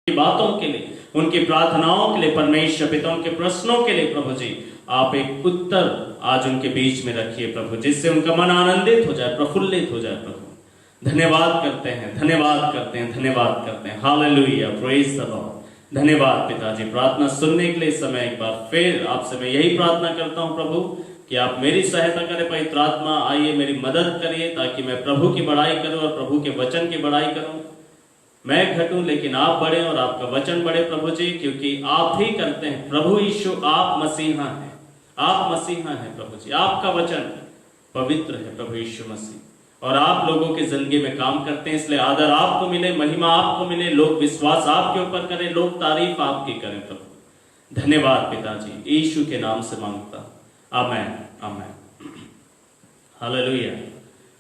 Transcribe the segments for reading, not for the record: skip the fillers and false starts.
की बातों के लिए, उनकी प्रार्थनाओं के लिए, परमेश्वर पिता उनके प्रश्नों के लिए प्रभु जी आप एक उत्तर आज उनके बीच में रखिए प्रभु, जिससे उनका मन आनंदित हो जाए, प्रफुल्लित हो जाए प्रभु। धन्यवाद करते हैं, धन्यवाद करते हैं, धन्यवाद करते हैं। Hallelujah, praise the Lord. धन्यवाद पिताजी, प्रार्थना सुनने के लिए इस समय एक बार फिर आपसे मैं यही प्रार्थना करता हूं प्रभु कि आप मेरी सहायता करें। पवित्र आत्मा आइए, मेरी मदद करिए ताकि मैं प्रभु की बड़ाई करूं और प्रभु के वचन की बड़ाई करूं। मैं घटूं लेकिन आप बढ़े और आपका वचन बढ़े प्रभु जी, क्योंकि आप ही करते हैं। प्रभु यीशु आप मसीहा हैं, आप मसीहा हैं प्रभु जी। आपका वचन पवित्र है प्रभु यीशु मसीह, और आप लोगों की जिंदगी में काम करते हैं, इसलिए आदर आपको मिले, महिमा आपको मिले, लोग विश्वास आपके ऊपर करें, लोग तारीफ आपकी करें प्रभु। धन्यवाद पिताजी, यीशु के नाम से मांगता, आमेन आमेन। हालेलुया।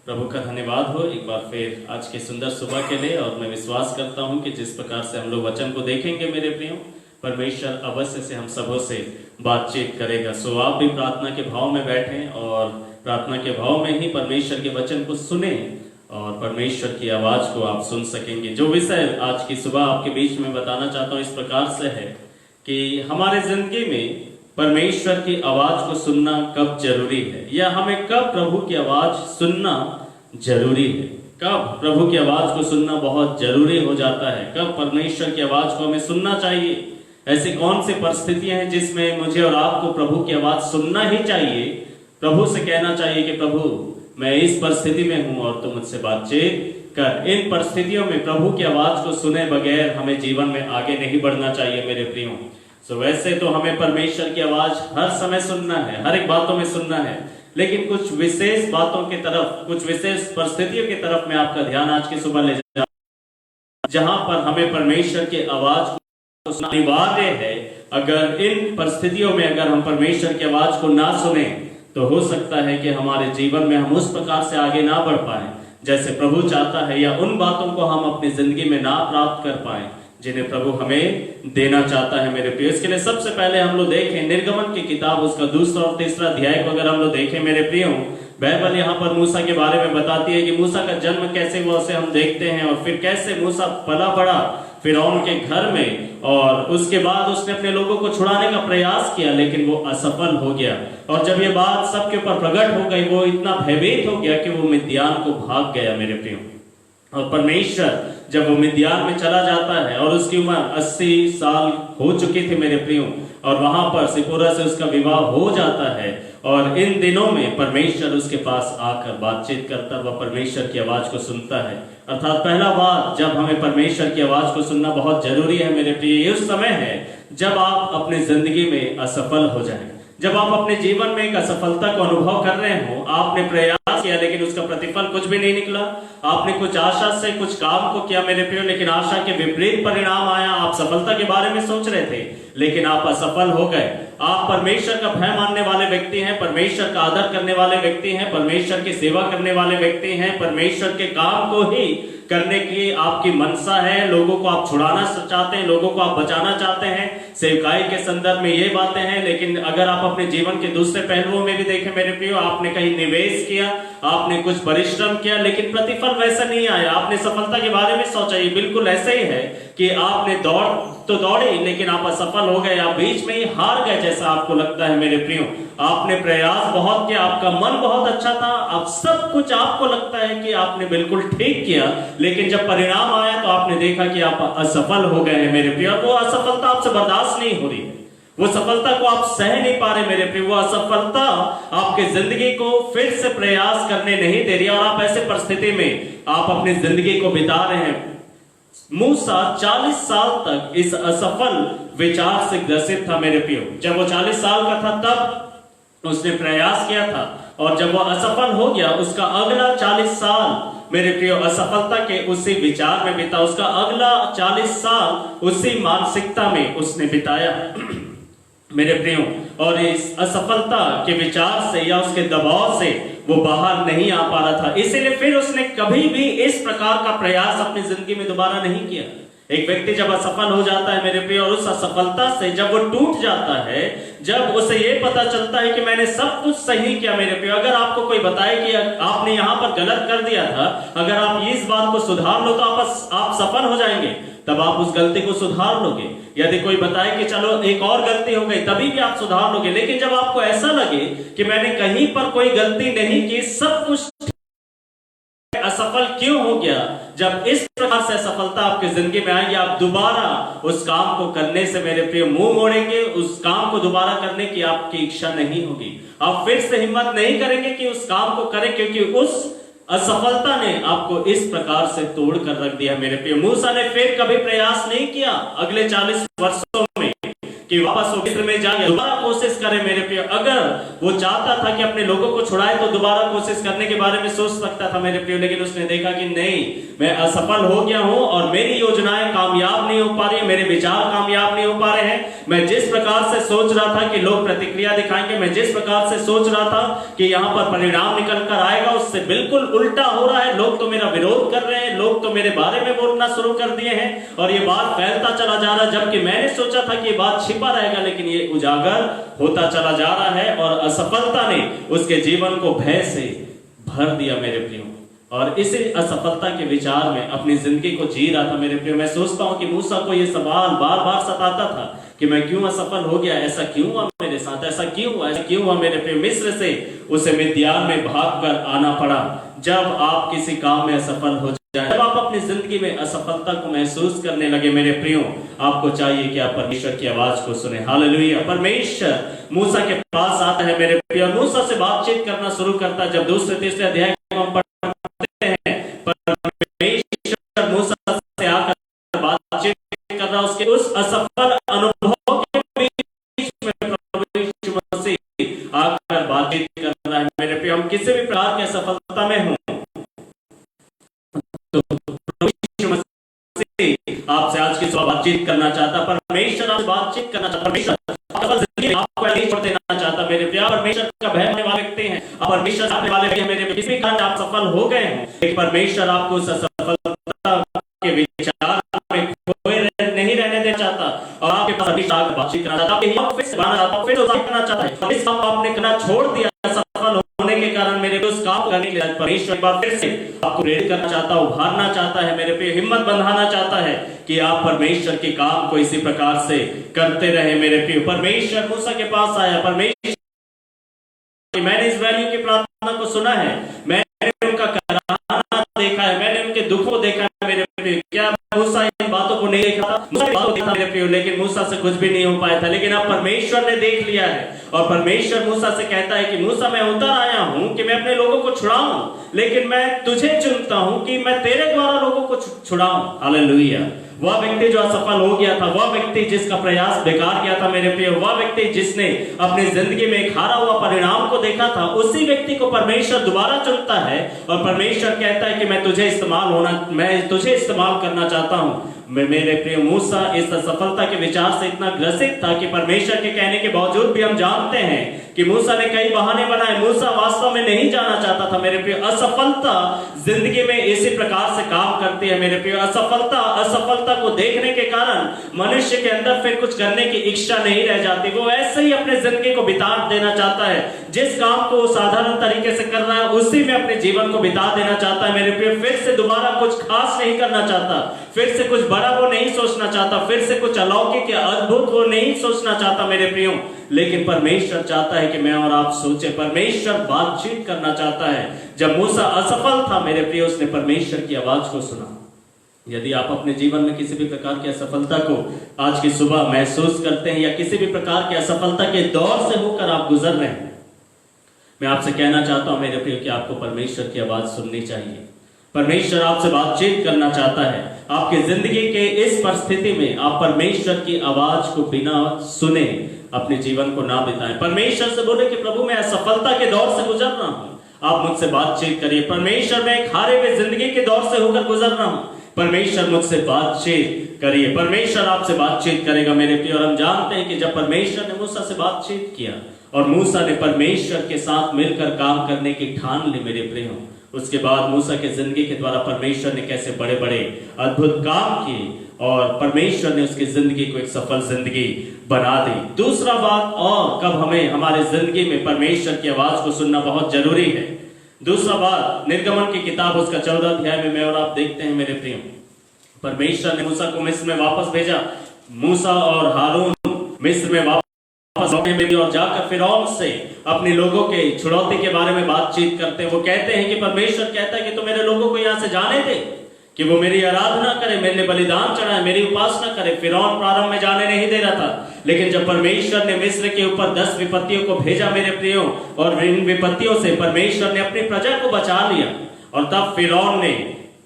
प्रभु का धन्यवाद हो एक बार फिर आज के सुंदर सुबह के लिए। और मैं विश्वास करता हूं कि जिस प्रकार से हम लोग वचन को देखेंगे मेरे प्रियो, परमेश्वर अवश्य से हम सबों से बातचीत करेगा। सो आप भी प्रार्थना के भाव में बैठें और प्रार्थना के भाव में ही परमेश्वर के वचन को सुने और परमेश्वर की आवाज को आप सुन सकेंगे। जो विषय आज की सुबह आपके बीच में बताना चाहता हूँ इस प्रकार से है कि हमारे जिंदगी में परमेश्वर की आवाज को सुनना कब जरूरी है, या हमें कब प्रभु की आवाज सुनना जरूरी है। कब प्रभु की आवाज को सुनना बहुत जरूरी हो जाता है, कब परमेश्वर की आवाज को हमें सुनना चाहिए। ऐसी कौन सी परिस्थितियां हैं जिसमें मुझे और आपको प्रभु की आवाज सुनना ही चाहिए, प्रभु से कहना चाहिए कि प्रभु मैं इस परिस्थिति में हूं और तुम मुझसे बातचीत कर। इन परिस्थितियों में प्रभु की आवाज को सुने बगैर हमें जीवन में आगे नहीं बढ़ना चाहिए मेरे प्रियो। सो वैसे तो हमें परमेश्वर की आवाज हर समय सुनना है, हर एक बातों में सुनना है, लेकिन कुछ विशेष बातों की तरफ, कुछ विशेष परिस्थितियों की तरफ मैं आपका ध्यान आज की सुबह ले जा, जहां पर हमें परमेश्वर की आवाज को सुनना अनिवार्य है। अगर इन परिस्थितियों में अगर हम परमेश्वर की आवाज को ना सुने तो हो सकता है कि हमारे जीवन में हम उस प्रकार से आगे ना बढ़ पाए जैसे प्रभु चाहता है, या उन बातों को हम अपनी जिंदगी में ना प्राप्त कर पाए जिन्हें प्रभु हमें देना चाहता है मेरे प्रिय। इसके लिए सबसे पहले हम लोग देखें निर्गमन की किताब, उसका दूसरा और तीसरा अध्याय को अगर हम लोग देखें मेरे प्रियो, बाइबल यहाँ पर मूसा के बारे में बताती है कि मूसा का जन्म कैसे हुआ उसे हम देखते हैं, और फिर कैसे मूसा पला बड़ा फिरौन के घर में, और उसके बाद उसने अपने लोगों को छुड़ाने का प्रयास किया लेकिन वो असफल हो गया। और जब ये बात सबके ऊपर प्रकट हो गई, वो इतना भयभीत हो गया कि वो मिद्यान को भाग गया मेरे प्रियो। और परमेश्वर जब वो मिद्यान में चला जाता है और उसकी उम्र 80 साल हो चुकी थी मेरे प्रियो, और वहां पर सिपोरा से उसका विवाह हो जाता है, और इन दिनों में परमेश्वर उसके पास आकर बातचीत करता है, वह परमेश्वर की आवाज को सुनता है। अर्थात पहला बात जब हमें परमेश्वर की आवाज को सुनना बहुत जरूरी है मेरे प्रिय, ये उस समय है जब आप अपनी जिंदगी में असफल हो जाएं, जब आप अपने जीवन में एक असफलता को अनुभव कर रहे हो। आपने प्रयास किया लेकिन उसका प्रतिफल कुछ भी नहीं निकला, आपने कुछ आशा से कुछ काम को किया मेरे प्रियो, लेकिन आशा के विपरीत परिणाम आया। आप सफलता के बारे में सोच रहे थे लेकिन आप असफल हो गए। आप परमेश्वर का भय मानने वाले व्यक्ति हैं, परमेश्वर का आदर करने वाले व्यक्ति हैं, परमेश्वर की सेवा करने वाले व्यक्ति हैं, परमेश्वर के काम को ही करने की आपकी मनसा है, लोगों को आप छुड़ाना चाहते हैं, लोगों को आप बचाना चाहते हैं, सेवकाई के संदर्भ में ये बातें हैं। लेकिन अगर आप अपने जीवन के दूसरे पहलुओं में भी देखें मेरे प्रियो, आपने कहीं निवेश किया, आपने कुछ परिश्रम किया लेकिन प्रतिफल वैसा नहीं आया। आपने सफलता के बारे में सोचा, ये बिल्कुल ऐसे ही है कि आपने दौड़ तो दौड़ी लेकिन आप असफल हो गए, आप बीच में ही हार गए जैसा आपको लगता है मेरे प्रियो। आपने प्रयास बहुत किया, आपका मन बहुत अच्छा था, आप सब कुछ आपको लगता है कि आपने बिल्कुल ठीक किया, लेकिन जब परिणाम आया तो आपने देखा कि आप असफल हो गए हैं मेरे प्रियो। वो असफलता आपसे बर्दाश्त नहीं हो रही है, वो सफलता को आप सह नहीं पा रहे मेरे प्रिय, वो असफलता आपके जिंदगी को फिर से प्रयास करने नहीं दे रही, और आप ऐसे परिस्थिति में आप अपनी जिंदगी को बिता रहे हैं। मूसा 40 साल तक इस असफल विचार से ग्रसित था मेरे प्रियो। जब वो 40 साल का था तब उसने प्रयास किया था, और जब वो असफल हो गया उसका अगला 40 साल मेरे प्रियो असफलता के उसी विचार में बिता, उसका अगला 40 साल उसी मानसिकता में उसने बिताया मेरे प्रियो। और इस असफलता के विचार से या उसके दबाव से वो बाहर नहीं आ पा रहा था, इसीलिए फिर उसने कभी भी इस प्रकार का प्रयास अपनी जिंदगी में दोबारा नहीं किया। एक व्यक्ति जब असफल हो जाता है मेरे प्रिय, और उस असफलता से जब वो टूट जाता है, जब उसे ये पता चलता है कि मैंने सब कुछ सही किया मेरे प्रिय। अगर आपको कोई बताए कि आपने यहाँ पर गलत कर दिया था, अगर आप इस बात को सुधार लो तो आप सफल हो जाएंगे। तब आप उस गलती को सुधार लोगे। यदि कोई बताए कि चलो एक और गलती हो गई, तभी भी आप सुधार लोगे। लेकिन जब आपको ऐसा लगे कि मैंने कहीं पर कोई गलती नहीं की, सब कुछ असफल क्यों हो गया, जब इस प्रकार से असफलता आपकी जिंदगी में आएगी, आप दोबारा उस काम को करने से मेरे प्रिय मुंह मोड़ेंगे। उस काम को दोबारा करने की आपकी इच्छा नहीं होगी। आप फिर से हिम्मत नहीं करेंगे कि उस काम को करें, क्योंकि उस असफलता ने आपको इस प्रकार से तोड़ कर रख दिया। मेरे प्रिय मूसा ने फिर कभी प्रयास नहीं किया अगले 40 वर्षों में कि वापस वो मिस्र में जाए, दोबारा कोशिश करे। मेरे प्रिय, अगर वो चाहता था कि अपने लोगों को छुड़ाए तो दोबारा कोशिश करने के बारे में सोच सकता था मेरे प्रिय, लेकिन उसने देखा कि नहीं, मैं असफल हो गया हूं और मेरी योजनाएं कामयाब नहीं हो पा रही, मेरे विचार कामयाब नहीं हो पा रहे हैं। मैं जिस प्रकार से सोच रहा था कि लोग प्रतिक्रिया दिखाएंगे, मैं जिस प्रकार से सोच रहा था कि यहाँ पर परिणाम निकल कर आएगा, उससे बिल्कुल उल्टा हो रहा है। लोग तो मेरा विरोध कर रहे हैं, लोग तो मेरे बारे में बोलना शुरू कर दिए हैं और ये बात फैलता चला जा रहा है, जबकि मैंने सोचा था कि ये बात छिपा रहेगा, लेकिन ये उजागर होता चला जा रहा है। और असफलता ने उसके जीवन को भय से भर दिया मेरे प्रियो, और इसी असफलता के विचार में अपनी जिंदगी को जी रहा था मेरे प्रियो। मैं सोचता हूं कि मूसा को ये सवाल बार बार सताता था कि मैं क्यों असफल हो गया, ऐसा क्यों हुआ मेरे साथ, ऐसा क्यों हुआ, ऐसा क्यों हुआ मेरे प्रियो। मिस्र से उसे मिद्यान में भागकर आना पड़ा। जब आप किसी काम में असफल हो, जब आप अपनी जिंदगी में असफलता को महसूस करने लगे मेरे प्रियो, आपको चाहिए कि आप परमेश्वर की आवाज को सुने। हालेलुया। परमेश्वर मूसा के पास आता है मेरे प्रियो, मूसा से बातचीत करना शुरू करता है। जब दूसरे तीसरे अध्याय में हम पढ़ते हैं, परमेश्वर मूसा से आकर बातचीत कर रहा है, उसके उस असफल अनुभव के बीच में प्रभु यीशु मसीह आकर बातचीत कर रहा है मेरे प्रियो। हम किसी भी प्रकार की असफलता में हो तो आपसे आज की सुबह बातचीत करना चाहता, परमेश्वर आपसे बातचीत करना चाहता, परमेश्वर आपको नहीं छोड़ देना चाहता मेरे प्यार। परमेश्वर का भय होने वाले व्यक्ति हैं, परमेश्वर चाहने वाले व्यक्ति हैं मेरे, किसी कारण आप सफल हो गए हैं, लेकिन परमेश्वर आपको उस असफलता के विचार में खोए नहीं रहने देना चाहता और आपके पास अभी बातचीत करना चाहता है, फिर करना चाहता है। इस काम को आपने करना छोड़ दिया सफल होने के कारण मेरे को उस काम करने के लिए परमेश्वर एक बार फिर से आपको प्रेरित करना चाहता, उभारना चाहता है मेरे पे, हिम्मत बंधाना चाहता है कि आप परमेश्वर के काम को इसी प्रकार से करते रहे मेरे पे। परमेश्वर मूसा के पास आया, परमेश्वर, मैंने इस्राएलियों की प्रार्थना को सुना है, मैंने उनका कराहना देखा है, मैंने उनके दुखों देखा है मेरे पे। क्या मूसा इन बातों को नहीं देखा था? मूसा बातों देखा मेरे पे, लेकिन मूसा से कुछ भी नहीं हो पाया था। लेकिन अब परमेश्वर ने देख लिया है और परमेश्वर मूसा से कहता है कि मूसा, मैं उतर आया हूं कि मैं अपने लोगों को छुड़ाऊं, लेकिन मैं तुझे चुनता हूं कि मैं तेरे द्वारा लोगों को छुड़ाऊं। हालेलुया। वह व्यक्ति जो असफल हो गया था, वह व्यक्ति जिसका प्रयास बेकार गया था मेरे प्रिय, वह व्यक्ति जिसने अपनी जिंदगी में एक हारा हुआ परिणाम को देखा था, उसी व्यक्ति को परमेश्वर दोबारा चुनता है और परमेश्वर कहता है कि मैं तुझे इस्तेमाल करना चाहता हूं। मेरे प्रिय मूसा इस असफलता के विचार से इतना ग्रसित था कि परमेश्वर के कहने के बावजूद भी हम जानते हैं कि मूसा ने कई बहाने बनाए। मूसा वास्तव में नहीं जाना चाहता था मेरे प्रिय। असफलता जिंदगी में इसी प्रकार से काम करती है मेरे प्रिय। असफलता को देखने के कारण मनुष्य के अंदर फिर कुछ करने की इच्छा नहीं रह जाती, वो ऐसे ही अपने जिंदगी को बिता देना चाहता है। जिस काम को साधारण तरीके से कर रहा है उसी में अपने जीवन को बिता देना चाहता है मेरे प्रिय। फिर से दोबारा कुछ खास नहीं करना चाहता, फिर से कुछ बड़ा वो नहीं सोचना चाहता, फिर से कुछ अलौकिक या अद्भुत वो नहीं सोचना चाहता मेरे प्रियो। लेकिन परमेश्वर चाहता है कि मैं और आप सोचे, परमेश्वर बातचीत करना चाहता है। जब मूसा असफल था मेरे प्रियो, उसने परमेश्वर की आवाज को सुना। यदि आप अपने जीवन में किसी भी प्रकार की असफलता को आज की सुबह महसूस करते हैं या किसी भी प्रकार की असफलता के दौर से होकर आप गुजर रहे हैं, मैं आपसे कहना चाहता हूं मेरे प्रियो कि आपको परमेश्वर की आवाज सुननी चाहिए। परमेश्वर आपसे बातचीत करना चाहता है। आपकी जिंदगी के इस परिस्थिति में आप परमेश्वर की आवाज को बिना सुने अपने जीवन को ना बिताएं। परमेश्वर से बोले कि प्रभु, मैं असफलता के दौर से गुजर रहा हूं, आप मुझसे बातचीत करिए। परमेश्वर, मैं एक हारे हुए जिंदगी के दौर से होकर गुजर रहा हूं, परमेश्वर मुझसे बातचीत करिए। परमेश्वर आपसे बातचीत करेगा मेरे प्रिय। और हम जानते हैं कि जब परमेश्वर ने मूसा से बातचीत किया और मूसा ने परमेश्वर के साथ मिलकर काम करने की ठान ली मेरे प्रिय, उसके बाद मूसा के जिंदगी के द्वारा परमेश्वर ने कैसे बड़े बड़े अद्भुत काम किए और परमेश्वर ने उसकी जिंदगी को एक सफल जिंदगी बना दी। दूसरा बात, और कब हमें हमारे जिंदगी में परमेश्वर की आवाज को सुनना बहुत जरूरी है। दूसरा बात, निर्गमन की किताब उसका 14 अध्याय में मैं और आप देखते हैं मेरे प्रिय, परमेश्वर ने मूसा को मिस्र में वापस भेजा। मूसा और हारून मिस्र में वापस लौटे में भी और जाकर फिरौन से अपने लोगों के छुड़ौती के बारे में बातचीत करते हैं। वो कहते हैं कि परमेश्वर कहता है कि तो मेरे लोगों को यहाँ से जाने दे, कि वो मेरी आराधना करे, मेरे लिए बलिदान चढ़ाए, मेरी उपासना करे। फिरौन प्रारंभ में जाने नहीं दे रहा था, लेकिन जब परमेश्वर ने मिस्र के ऊपर 10 विपत्तियों को भेजा मेरे प्रियो, और इन विपत्तियों से परमेश्वर ने अपनी प्रजा को बचा लिया, और तब फिरौन ने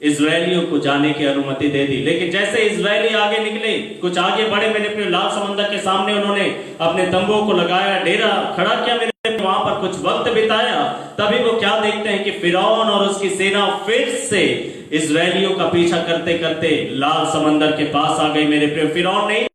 इजरायलियों को जाने की अनुमति दे दी। लेकिन जैसे इजरायली आगे निकले, कुछ आगे बढ़े मेरे प्रियो, लाल समंदर के सामने उन्होंने अपने तंबुओं को लगाया, डेरा खड़ा किया, मेरे वहां पर कुछ वक्त बिताया, तभी वो क्या देखते हैं कि फिरौन और उसकी सेना फिर से इजरायलियों का पीछा करते करते लाल समंदर के पास आ गई मेरे प्रियो। फिरौन नहीं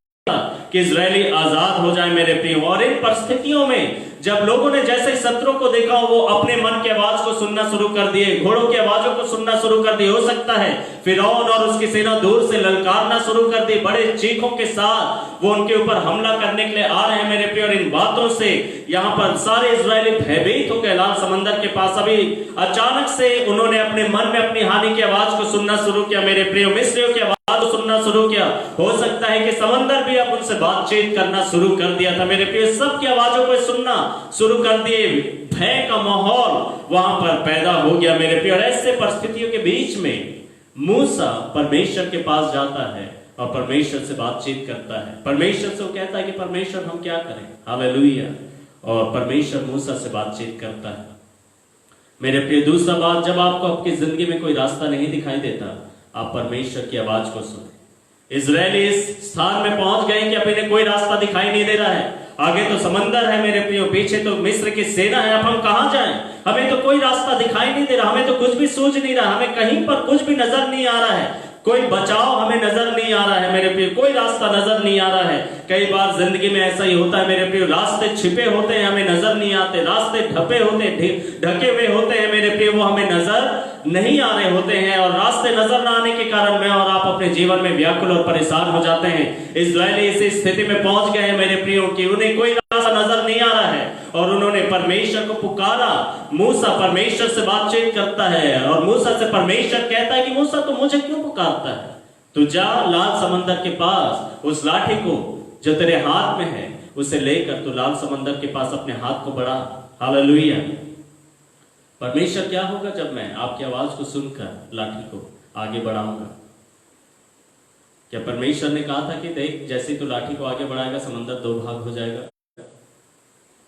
कि इजरायली आजाद हो जाए मेरे प्रियो। और इन परिस्थितियों में जब लोगों ने जैसे शत्रु को देखा, वो अपने मन की आवाज को सुनना शुरू कर दिए, घोड़ों की आवाजों को सुनना शुरू कर दिए। हो सकता है फिरौन और उसकी सेना दूर से ललकारना शुरू कर दी, बड़े चीखों के साथ वो उनके ऊपर हमला करने के लिए आ रहे हैं मेरे प्रियो। और इन बातों से यहाँ पर सारे इजरायली भयभीत हो गए। लाल समंदर के पास अभी अचानक से उन्होंने अपने मन में अपनी हानि की आवाज को सुनना शुरू किया मेरे प्रियो, मिस्रियों की आवाज सुनना शुरू किया। हो सकता है कि समंदर भी अब उनसे बातचीत करना शुरू कर दिया था मेरे प्रियो, सबकी आवाजों को सुनना शुरू कर दिए। भय का माहौल वहां पर पैदा हो गया मेरे प्रियो। ऐसे परिस्थितियों के बीच में मूसा परमेश्वर के पास जाता है और परमेश्वर से बातचीत करता है। परमेश्वर से वो कहता है कि परमेश्वर हम क्या करें, हालेलुया। और परमेश्वर मूसा से बातचीत करता है मेरे प्रिय। दूसरा बात, जब आपको आपकी जिंदगी में कोई रास्ता नहीं दिखाई देता, आप परमेश्वर की आवाज को सुने। इजरायली इस स्थान में पहुंच गए कि अब इन्हें कोई रास्ता दिखाई नहीं दे रहा है। आगे तो समंदर है मेरे प्रियो, पीछे तो मिस्र की सेना है, अब हम कहां जाएं? हमें तो कोई रास्ता दिखाई नहीं दे रहा, हमें तो कुछ भी सूझ नहीं रहा, हमें कहीं पर कुछ भी नजर नहीं आ रहा है, कोई बचाव हमें नजर नहीं आ रहा है मेरे प्रियो, कोई रास्ता नजर नहीं आ रहा है। कई बार जिंदगी में ऐसा ही होता है मेरे प्रियो, रास्ते छिपे होते हैं, हमें नजर नहीं आते, रास्ते ढपे होते, ढके हुए होते हैं मेरे प्रियो, वो हमें नजर नहीं आ रहे होते हैं। और रास्ते नजर ना आने के कारण मैं और आप अपने जीवन में व्याकुल और परेशान हो जाते हैं। इजरायली इस स्थिति में पहुंच गए हैं मेरे प्रियो कि उन्हें कोई रास्ता नजर नहीं आ रहा है, और उन्होंने परमेश्वर को पुकारा। मूसा परमेश्वर से बातचीत करता है, और मूसा से परमेश्वर कहता है कि मूसा तो मुझे क्यों पुकारता है? तू जा लाल समंदर के पास, उस लाठी को जो तेरे हाथ में है उसे लेकर तू लाल समंदर के पास अपने हाथ को बढ़ा। हालेलुया। परमेश्वर क्या होगा जब मैं आपकी आवाज को सुनकर लाठी को आगे बढ़ाऊंगा? क्या परमेश्वर ने कहा था कि देख जैसे तू लाठी को आगे बढ़ाएगा समंदर 2 भाग हो जाएगा?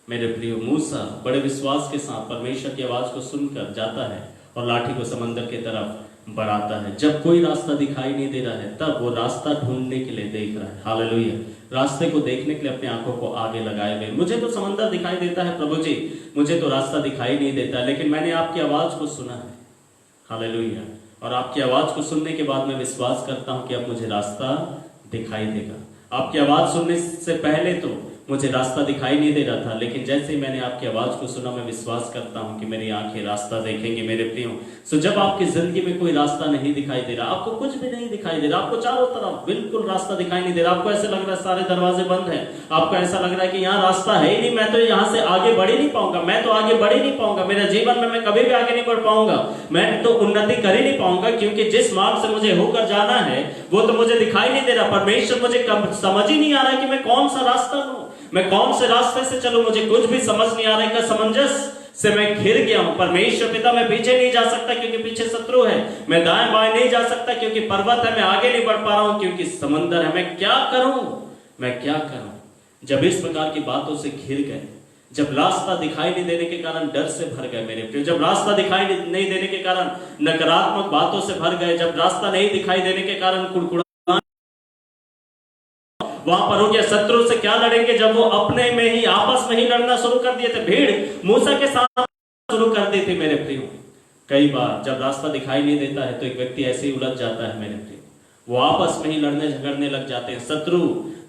मेरे प्रियो, मूसा बड़े विश्वास के साथ परमेश्वर की आवाज को सुनकर जाता है और लाठी को समंदर की तरफ बढ़ाता है। जब कोई रास्ता दिखाई नहीं दे रहा है, तब वो रास्ता ढूंढने के लिए देख रहा है। हालेलुया। रास्ते को देखने के लिए अपनी आंखों को आगे लगाए हुए, मुझे तो समंदर दिखाई देता है प्रभु जी, मुझे तो रास्ता दिखाई नहीं देता, लेकिन मैंने आपकी आवाज को सुना है। हालेलुया। और आपकी आवाज को सुनने के बाद मैं विश्वास करता हूं कि अब मुझे रास्ता दिखाई देगा। आपकी आवाज सुनने से पहले तो मुझे रास्ता दिखाई नहीं दे रहा था, लेकिन जैसे ही मैंने आपकी आवाज को सुना, मैं विश्वास करता हूं कि मेरी आंखें रास्ता देखेंगे मेरे प्रियो। सो जब आपकी जिंदगी में कोई रास्ता नहीं दिखाई दे रहा, आपको कुछ भी नहीं दिखाई दे रहा, आपको चारों तरफ बिल्कुल रास्ता दिखाई नहीं दे रहा, आपको ऐसा लग रहा है सारे दरवाजे बंद हैं, आपको ऐसा लग रहा है कि यहाँ रास्ता है ही नहीं, मैं तो यहाँ से आगे बढ़ ही नहीं पाऊंगा, मैं तो आगे बढ़ ही नहीं पाऊंगा, मेरे जीवन में मैं कभी भी आगे नहीं बढ़ पाऊंगा, मैं तो उन्नति कर ही नहीं पाऊंगा, क्योंकि जिस मार्ग से मुझे होकर जाना है वो तो मुझे दिखाई नहीं दे रहा। परमेश्वर, मुझे समझ ही नहीं आ रहा है कि मैं कौन सा रास्ता लूं, मैं कौन से रास्ते से चलूं, मुझे कुछ भी समझ नहीं आ रहा है। समंजस से मैं घिर गया हूं। परमेश्वर पिता, मैं पीछे नहीं जा सकता क्योंकि पीछे शत्रु है, मैं दाएं बाएं नहीं जा सकता क्योंकि पर्वत है, मैं आगे नहीं बढ़ पा रहा हूं क्योंकि समंदर है, मैं क्या करूं, मैं क्या करूं? जब इस प्रकार की बातों से घिर गए, जब रास्ता दिखाई नहीं देने के कारण डर से भर गए मेरे प्रिय, जब रास्ता दिखाई नहीं देने के कारण नकारात्मक बातों से भर गए, जब रास्ता नहीं दिखाई देने के कारण कुड़कुड़ा वहां पर हो गया, शत्रु से क्या लड़ेंगे जब वो अपने में ही आपस में ही लड़ना शुरू कर दिए थे, भीड़ मूसा के साथ शुरू कर दी थी मेरे प्रियो। कई बार जब रास्ता दिखाई नहीं देता है तो एक व्यक्ति ऐसे ही उलझ जाता है मेरे प्रियो, वो आपस में ही लड़ने झगड़ने लग जाते हैं। शत्रु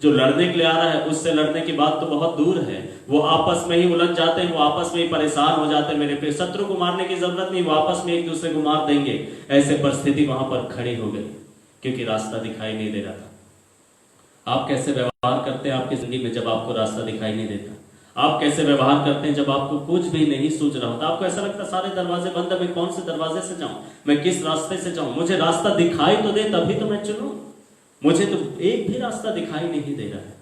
जो लड़ने के लिए आ रहा है उससे लड़ने की बात तो बहुत दूर है, वो आपस में ही उलझ जाते हैं, वो आपस में ही परेशान हो जाते हैं मेरे प्रिय। शत्रु को मारने की जरूरत नहीं, वो आपस में एक दूसरे को मार देंगे। ऐसे परिस्थिति वहां पर खड़ी हो गई क्योंकि रास्ता दिखाई नहीं दे रहा था। आप कैसे व्यवहार करते हैं आपकी जिंदगी में जब आपको रास्ता दिखाई नहीं देता? आप कैसे व्यवहार करते हैं जब आपको कुछ भी नहीं सूझ रहा होता? आपको ऐसा लगता है सारे दरवाजे बंद है, मैं कौन से दरवाजे से जाऊं, मैं किस रास्ते से जाऊं, मुझे रास्ता दिखाई तो दे तभी तो मैं चुनूं, मुझे तो एक भी रास्ता दिखाई नहीं दे रहा है।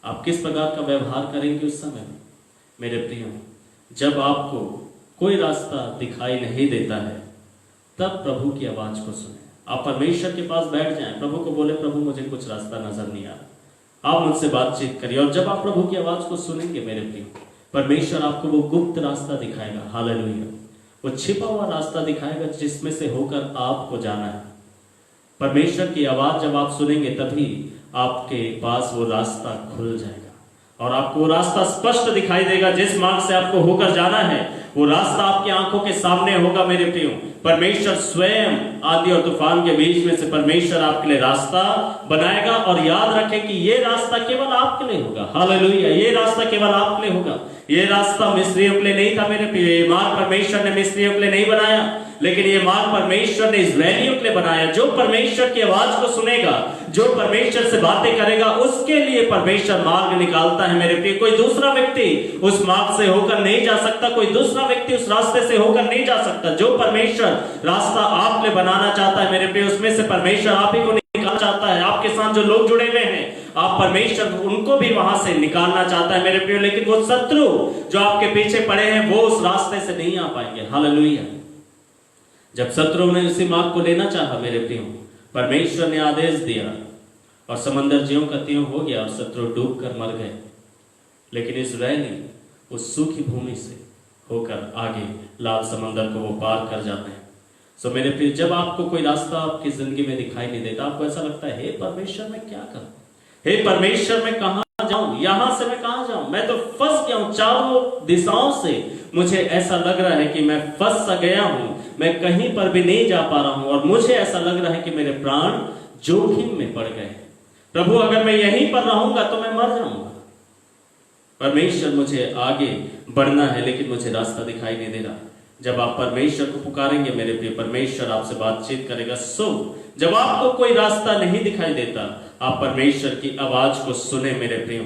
आप किस प्रकार का व्यवहार करेंगे उस समय में? मेरे प्रियो, जब आपको कोई रास्ता दिखाई नहीं देता है तब प्रभु की आवाज को सुने। आप परमेश्वर के पास बैठ जाएं, प्रभु को बोले, प्रभु मुझे कुछ रास्ता नजर नहीं आ रहा, आप मुझसे बातचीत करिए। और जब आप प्रभु की आवाज को सुनेंगे मेरे प्रियो, परमेश्वर आपको वो गुप्त रास्ता दिखाएगा, हालेलुया, वो छिपा हुआ रास्ता दिखाएगा जिसमें से होकर आपको जाना है। परमेश्वर की आवाज जब आप सुनेंगे तभी आपके पास वो रास्ता खुल जाएगा और आपको वो रास्ता स्पष्ट दिखाई देगा। जिस मार्ग से आपको होकर जाना है वो रास्ता आपकी आंखों के सामने होगा मेरे प्रियो। परमेश्वर स्वयं आंधी और तूफान के बीच में से परमेश्वर आपके लिए रास्ता बनाएगा। और याद रखें कि ये रास्ता केवल आपके लिए होगा, हालेलुया, ये रास्ता केवल आपके लिए होगा। ये रास्ता मिस्रियों के लिए नहीं था मेरे प्रियो, ये मार्ग परमेश्वर ने मिस्रियों के लिए नहीं बनाया, लेकिन ये मार्ग परमेश्वर ने इस्राएलियों के लिए बनाया। जो परमेश्वर की आवाज को सुनेगा, जो परमेश्वर से बातें करेगा, उसके लिए परमेश्वर मार्ग निकालता है मेरे प्रिय। कोई दूसरा व्यक्ति उस मार्ग से होकर नहीं जा सकता, कोई दूसरा व्यक्ति उस रास्ते से होकर नहीं जा सकता। जो परमेश्वर रास्ता आप लिए बनाना चाहता है मेरे प्रिय, उसमें से परमेश्वर आप ही को निकालना चाहता है। आपके साथ जो लोग जुड़े हुए हैं, आप परमेश्वर उनको भी वहां से निकालना चाहता है मेरे प्रिय। लेकिन वो शत्रु जो आपके पीछे पड़े हैं वो उस रास्ते से नहीं आ पाएंगे, हालेलुया। जब शत्रु ने उसी मार्ग को लेना चाहा मेरे प्रियो, परमेश्वर ने आदेश दिया और समंदर ज्यों का त्यों हो गया और शत्रु डूब कर मर गए। लेकिन इस्राएली उस सूखी भूमि से होकर आगे लाल समंदर को वो पार कर जाते हैं। सो मेरे प्रिय, जब आपको कोई रास्ता आपकी जिंदगी में दिखाई नहीं देता, आपको ऐसा लगता है, हे परमेश्वर मैं क्या करूं, हे परमेश्वर मैं कहां जाऊं, यहां से मैं कहां जाऊं, मैं तो फंस गया हूं चारों दिशाओं से। मुझे ऐसा लग रहा है कि मैं फंस सा गया हूं, मैं कहीं पर भी नहीं जा पा रहा हूं और मुझे ऐसा लग रहा है कि मेरे प्राण जोखिम में पड़ गए। प्रभु, अगर मैं यहीं पर रहूंगा तो मैं मर जाऊंगा। परमेश्वर, मुझे आगे बढ़ना है लेकिन मुझे रास्ता दिखाई नहीं दे रहा। जब आप परमेश्वर को पुकारेंगे मेरे प्रिय, परमेश्वर आपसे बातचीत करेगा। सो जब आपको कोई रास्ता नहीं दिखाई देता, आप परमेश्वर की आवाज को सुने मेरे प्रियो।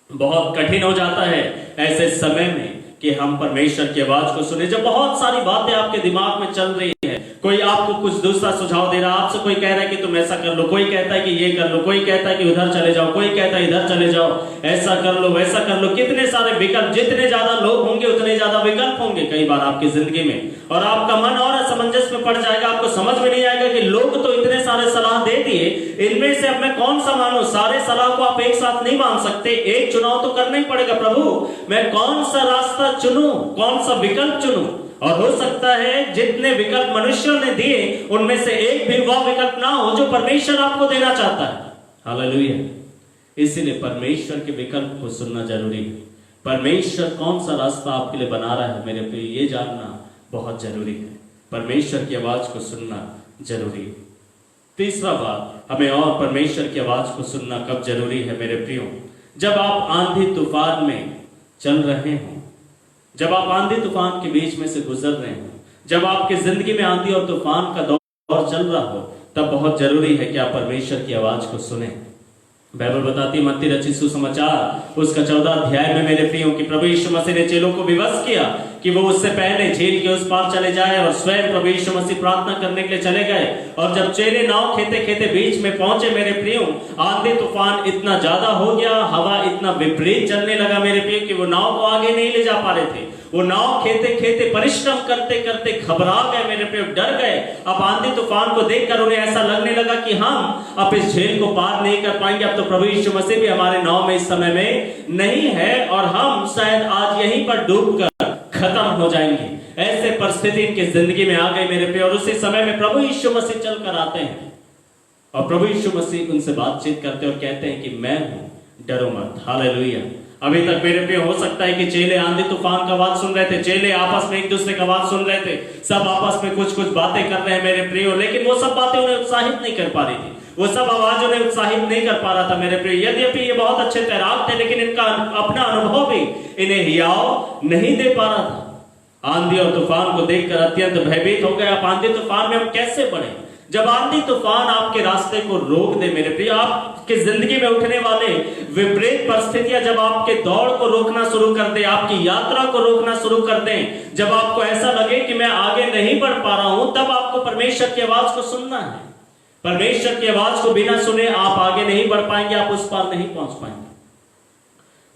बहुत कठिन हो जाता है ऐसे समय में कि हम परमेश्वर की आवाज को सुने। जब बहुत सारी बातें आपके दिमाग में चल रही है, कोई आपको कुछ दूसरा सुझाव दे रहा है, आपसे कोई कह रहा है कि तुम ऐसा कर लो, कोई कहता है कि ये कर लो, कोई कहता है कि उधर चले जाओ, कोई कहता है इधर चले जाओ, ऐसा कर लो वैसा कर लो। कितने सारे विकल्प, जितने ज्यादा लोग होंगे उतने ज्यादा विकल्प होंगे कई बार आपकी जिंदगी में, और आपका मन और असमंजस में पड़ जाएगा। आपको समझ में नहीं आएगा कि लोग तो इतने सारे सलाह दे दिए, इनमें से अब मैं कौन सा मानूं। सारे सलाह को आप एक साथ नहीं मान सकते, एक चुनाव तो करना ही पड़ेगा। प्रभु, मैं कौन सा रास्ता चुनूं, कौन सा विकल्प चुनूं? और हो सकता है जितने विकल्प मनुष्यों ने दिए उनमें से एक भी वह विकल्प ना हो जो परमेश्वर आपको देना चाहता है, हालेलुया। इसीलिए परमेश्वर के विकल्प को सुनना जरूरी है। परमेश्वर कौन सा रास्ता आपके लिए बना रहा है मेरे प्रिय, ये जानना बहुत जरूरी है। परमेश्वर की आवाज को सुनना जरूरी है। तीसरा बात, हमें और परमेश्वर की आवाज को सुनना कब जरूरी है मेरे प्रियो? जब आप आंधी तूफान में चल रहे हो, जब आप आंधी तूफान के बीच में से गुजर रहे हो, जब आपकी जिंदगी में आंधी और तूफान का दौर चल रहा हो, तब बहुत जरूरी है कि आप परमेश्वर की आवाज को सुने। बाइबल बताती है मत्ती रचित सुसमाचार उसका 14 अध्याय में मेरे प्रियो कि प्रभु यीशु मसीह ने चेलों को विवश किया कि वो उससे पहले झील के उस पार चले जाए, और स्वयं प्रभु यीशु मसीह प्रार्थना करने के लिए चले गए। और जब चेले नाव खेते खेते बीच में पहुंचे मेरे प्रियो, आंधी तूफान इतना ज्यादा हो गया, हवा इतना विपरीत चलने लगा मेरे प्रियो कि वो नाव को आगे नहीं ले जा पा रहे थे। वो नाव खेते खेते परिश्रम करते करते घबरा गए मेरे प्रियो, डर गए। अब आंधी तूफान को देखकर उन्हें ऐसा लगने लगा कि हम अब इस झील को पार नहीं कर पाएंगे, अब तो प्रभु यीशु मसीह भी हमारे नाव में इस समय में नहीं है और हम शायद आज यहीं पर डूबकर खत्म हो जाएंगे। ऐसे परिस्थिति इनकी जिंदगी में आ गई मेरे प्रियो। और उसी समय में प्रभु यीशु मसीह चलकर आते हैं और प्रभु यीशु मसीह उनसे बातचीत करते और कहते हैं कि मैं हूं, डरो मत, हालेलुया। अभी तक मेरे प्रिय हो सकता है कि चेले आंधी तूफान का आवाज सुन रहे थे, चेले आपस में एक दूसरे का आवाज सुन रहे थे, सब आपस में कुछ कुछ बातें कर रहे हैं मेरे प्रियो, लेकिन वो सब बातें उन्हें उत्साहित नहीं कर पा रही थी, वो सब आवाज उन्हें उत्साहित नहीं कर पा रहा था मेरे प्रिय। यद्यपि ये बहुत अच्छे तैराक थे, लेकिन इनका अपना अनुभव भी इन्हें हियाव नहीं दे पा रहा था। आंधी और तूफान को देखकर अत्यंत भयभीत हो गए। अब आंधी तूफान में हम कैसे बढ़े, जब आंधी तूफान आपके रास्ते को रोक दे मेरे प्रिय, आपके जिंदगी में उठने वाले विपरीत परिस्थितियां जब आपके दौड़ को रोकना शुरू कर दे, आपकी यात्रा को रोकना शुरू कर दें, जब आपको ऐसा लगे कि मैं आगे नहीं बढ़ पा रहा हूं, तब आपको परमेश्वर की आवाज को सुनना है। परमेश्वर की आवाज को बिना सुने आप आगे नहीं बढ़ पाएंगे, आप उस पार नहीं पहुंच पाएंगे।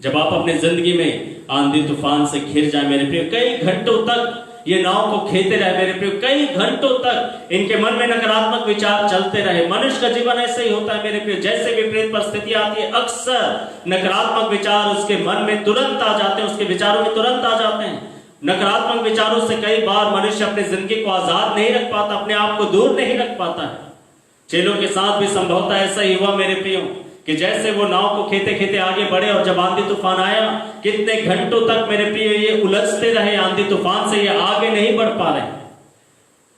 जब आप अपने जिंदगी में आंधी तूफान से घिर जाए मेरे प्रिय, कई घंटों तक ये नाव को खेते रहे मेरे प्रिय, कई घंटों तक इनके मन में नकारात्मक विचार चलते रहे। मनुष्य का जीवन ऐसे ही होता है मेरे प्रिय, जैसे विपरीत परिस्थिति आती है अक्सर नकारात्मक विचार उसके मन में तुरंत आ जाते हैं, उसके विचारों में तुरंत आ जाते हैं। नकारात्मक विचारों से कई बार मनुष्य अपनी जिंदगी को आजाद नहीं रख पाता, अपने आप को दूर नहीं रख पाता है। चेलों के साथ भी संभवतः ऐसा ही हुआ मेरे प्रियो, कि जैसे वो नाव को खेते खेते आगे बढ़े और जब आंधी तूफान आया, कितने घंटों तक मेरे प्रिय ये उलझते रहे आंधी तूफान से, ये आगे नहीं बढ़ पा रहे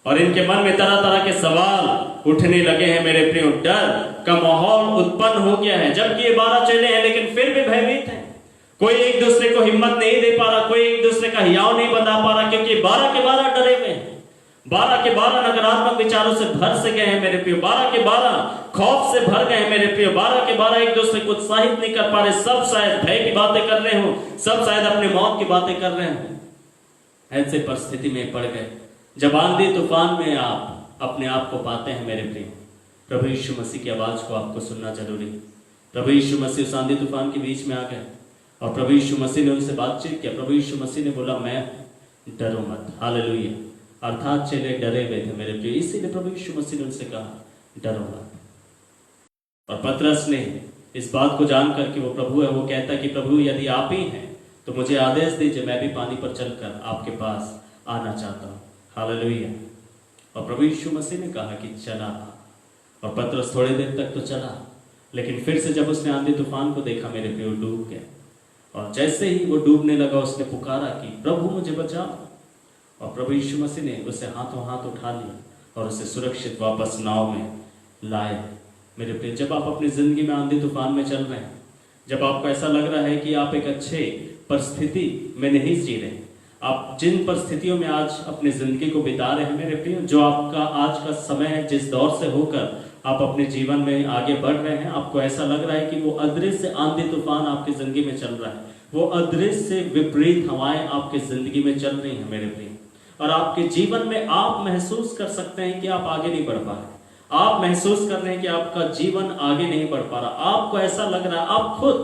और इनके मन में तरह तरह के सवाल उठने लगे हैं मेरे प्रियो। डर का माहौल उत्पन्न हो गया है, जबकि ये 12 चेले हैं लेकिन फिर भी भयभीत हैं। कोई एक दूसरे को हिम्मत नहीं दे पा रहा, कोई एक दूसरे का हियाव नहीं बंधा पा रहा, क्योंकि 12 के 12 डरे हुए हैं। 12 के 12 नकारात्मक विचारों से भर से गए हैं मेरे प्रियो, 12 के 12 खौफ से भर गए हैं मेरे प्रियो, 12 के 12 एक दूसरे को उत्साहित नहीं कर पा रहे। सब शायद भय की बातें कर रहे हो, सब शायद अपने मौत की बातें कर रहे हो। ऐसे परिस्थिति में पड़ गए जब आंधी तूफान में आप अपने आप को पाते हैं मेरे प्रियो। प्रभु यीशु मसीह की आवाज को आपको सुनना जरूरी है। प्रभु यीशु मसीह उस आंधी तूफान के बीच में आ गए और प्रभु यीशु मसीह ने उनसे बातचीत किया। प्रभु यीशु मसीह ने बोला, मैं डरो मत। हालेलुया। अर्थात चेले डरे हुए थे मेरे प्रिय, इसीलिए प्रभु यीशु मसीह ने उनसे कहा, डरो मत। और पतरस ने इस बात को जानकर कि वो प्रभु है, वो कहता कि प्रभु यदि आप ही हैं तो मुझे आदेश दीजिए, मैं भी पानी पर चलकर आपके पास आना चाहता हूँ। हालेलुया। और प्रभु यीशु मसीह ने कहा कि चला, और पतरस थोड़ी देर तक तो चला, लेकिन फिर से जब उसने आंधी तूफान को देखा मेरे प्रिय, डूब गया। और जैसे ही वो डूबने लगा, उसने पुकारा कि प्रभु मुझे बचाओ। और प्रभु यीशु मसीह ने उसे हाथों हाथ उठा लिया और उसे सुरक्षित वापस नाव में लाए। मेरे प्रिय, जब आप अपनी जिंदगी में आंधी तूफान में चल रहे हैं, जब आपको ऐसा लग रहा है कि आप एक अच्छे परिस्थिति में नहीं जी रहे, आप जिन परिस्थितियों में आज अपनी जिंदगी को बिता रहे हैं मेरे प्रिय, जो आपका आज का समय है, जिस दौर से होकर आप अपने जीवन में आगे बढ़ रहे हैं, आपको ऐसा लग रहा है कि वो अदृश्य आंधी तूफान आपकी जिंदगी में चल रहा है, वो अदृश्य विपरीत हवाएं आपकी जिंदगी में चल रही हैं मेरे प्रिय। और आपके जीवन में आप महसूस कर सकते हैं कि आप आगे नहीं बढ़ पा रहे, आप महसूस कर रहे हैं कि आपका जीवन आगे नहीं बढ़ पा रहा। आपको ऐसा लग रहा है, आप खुद,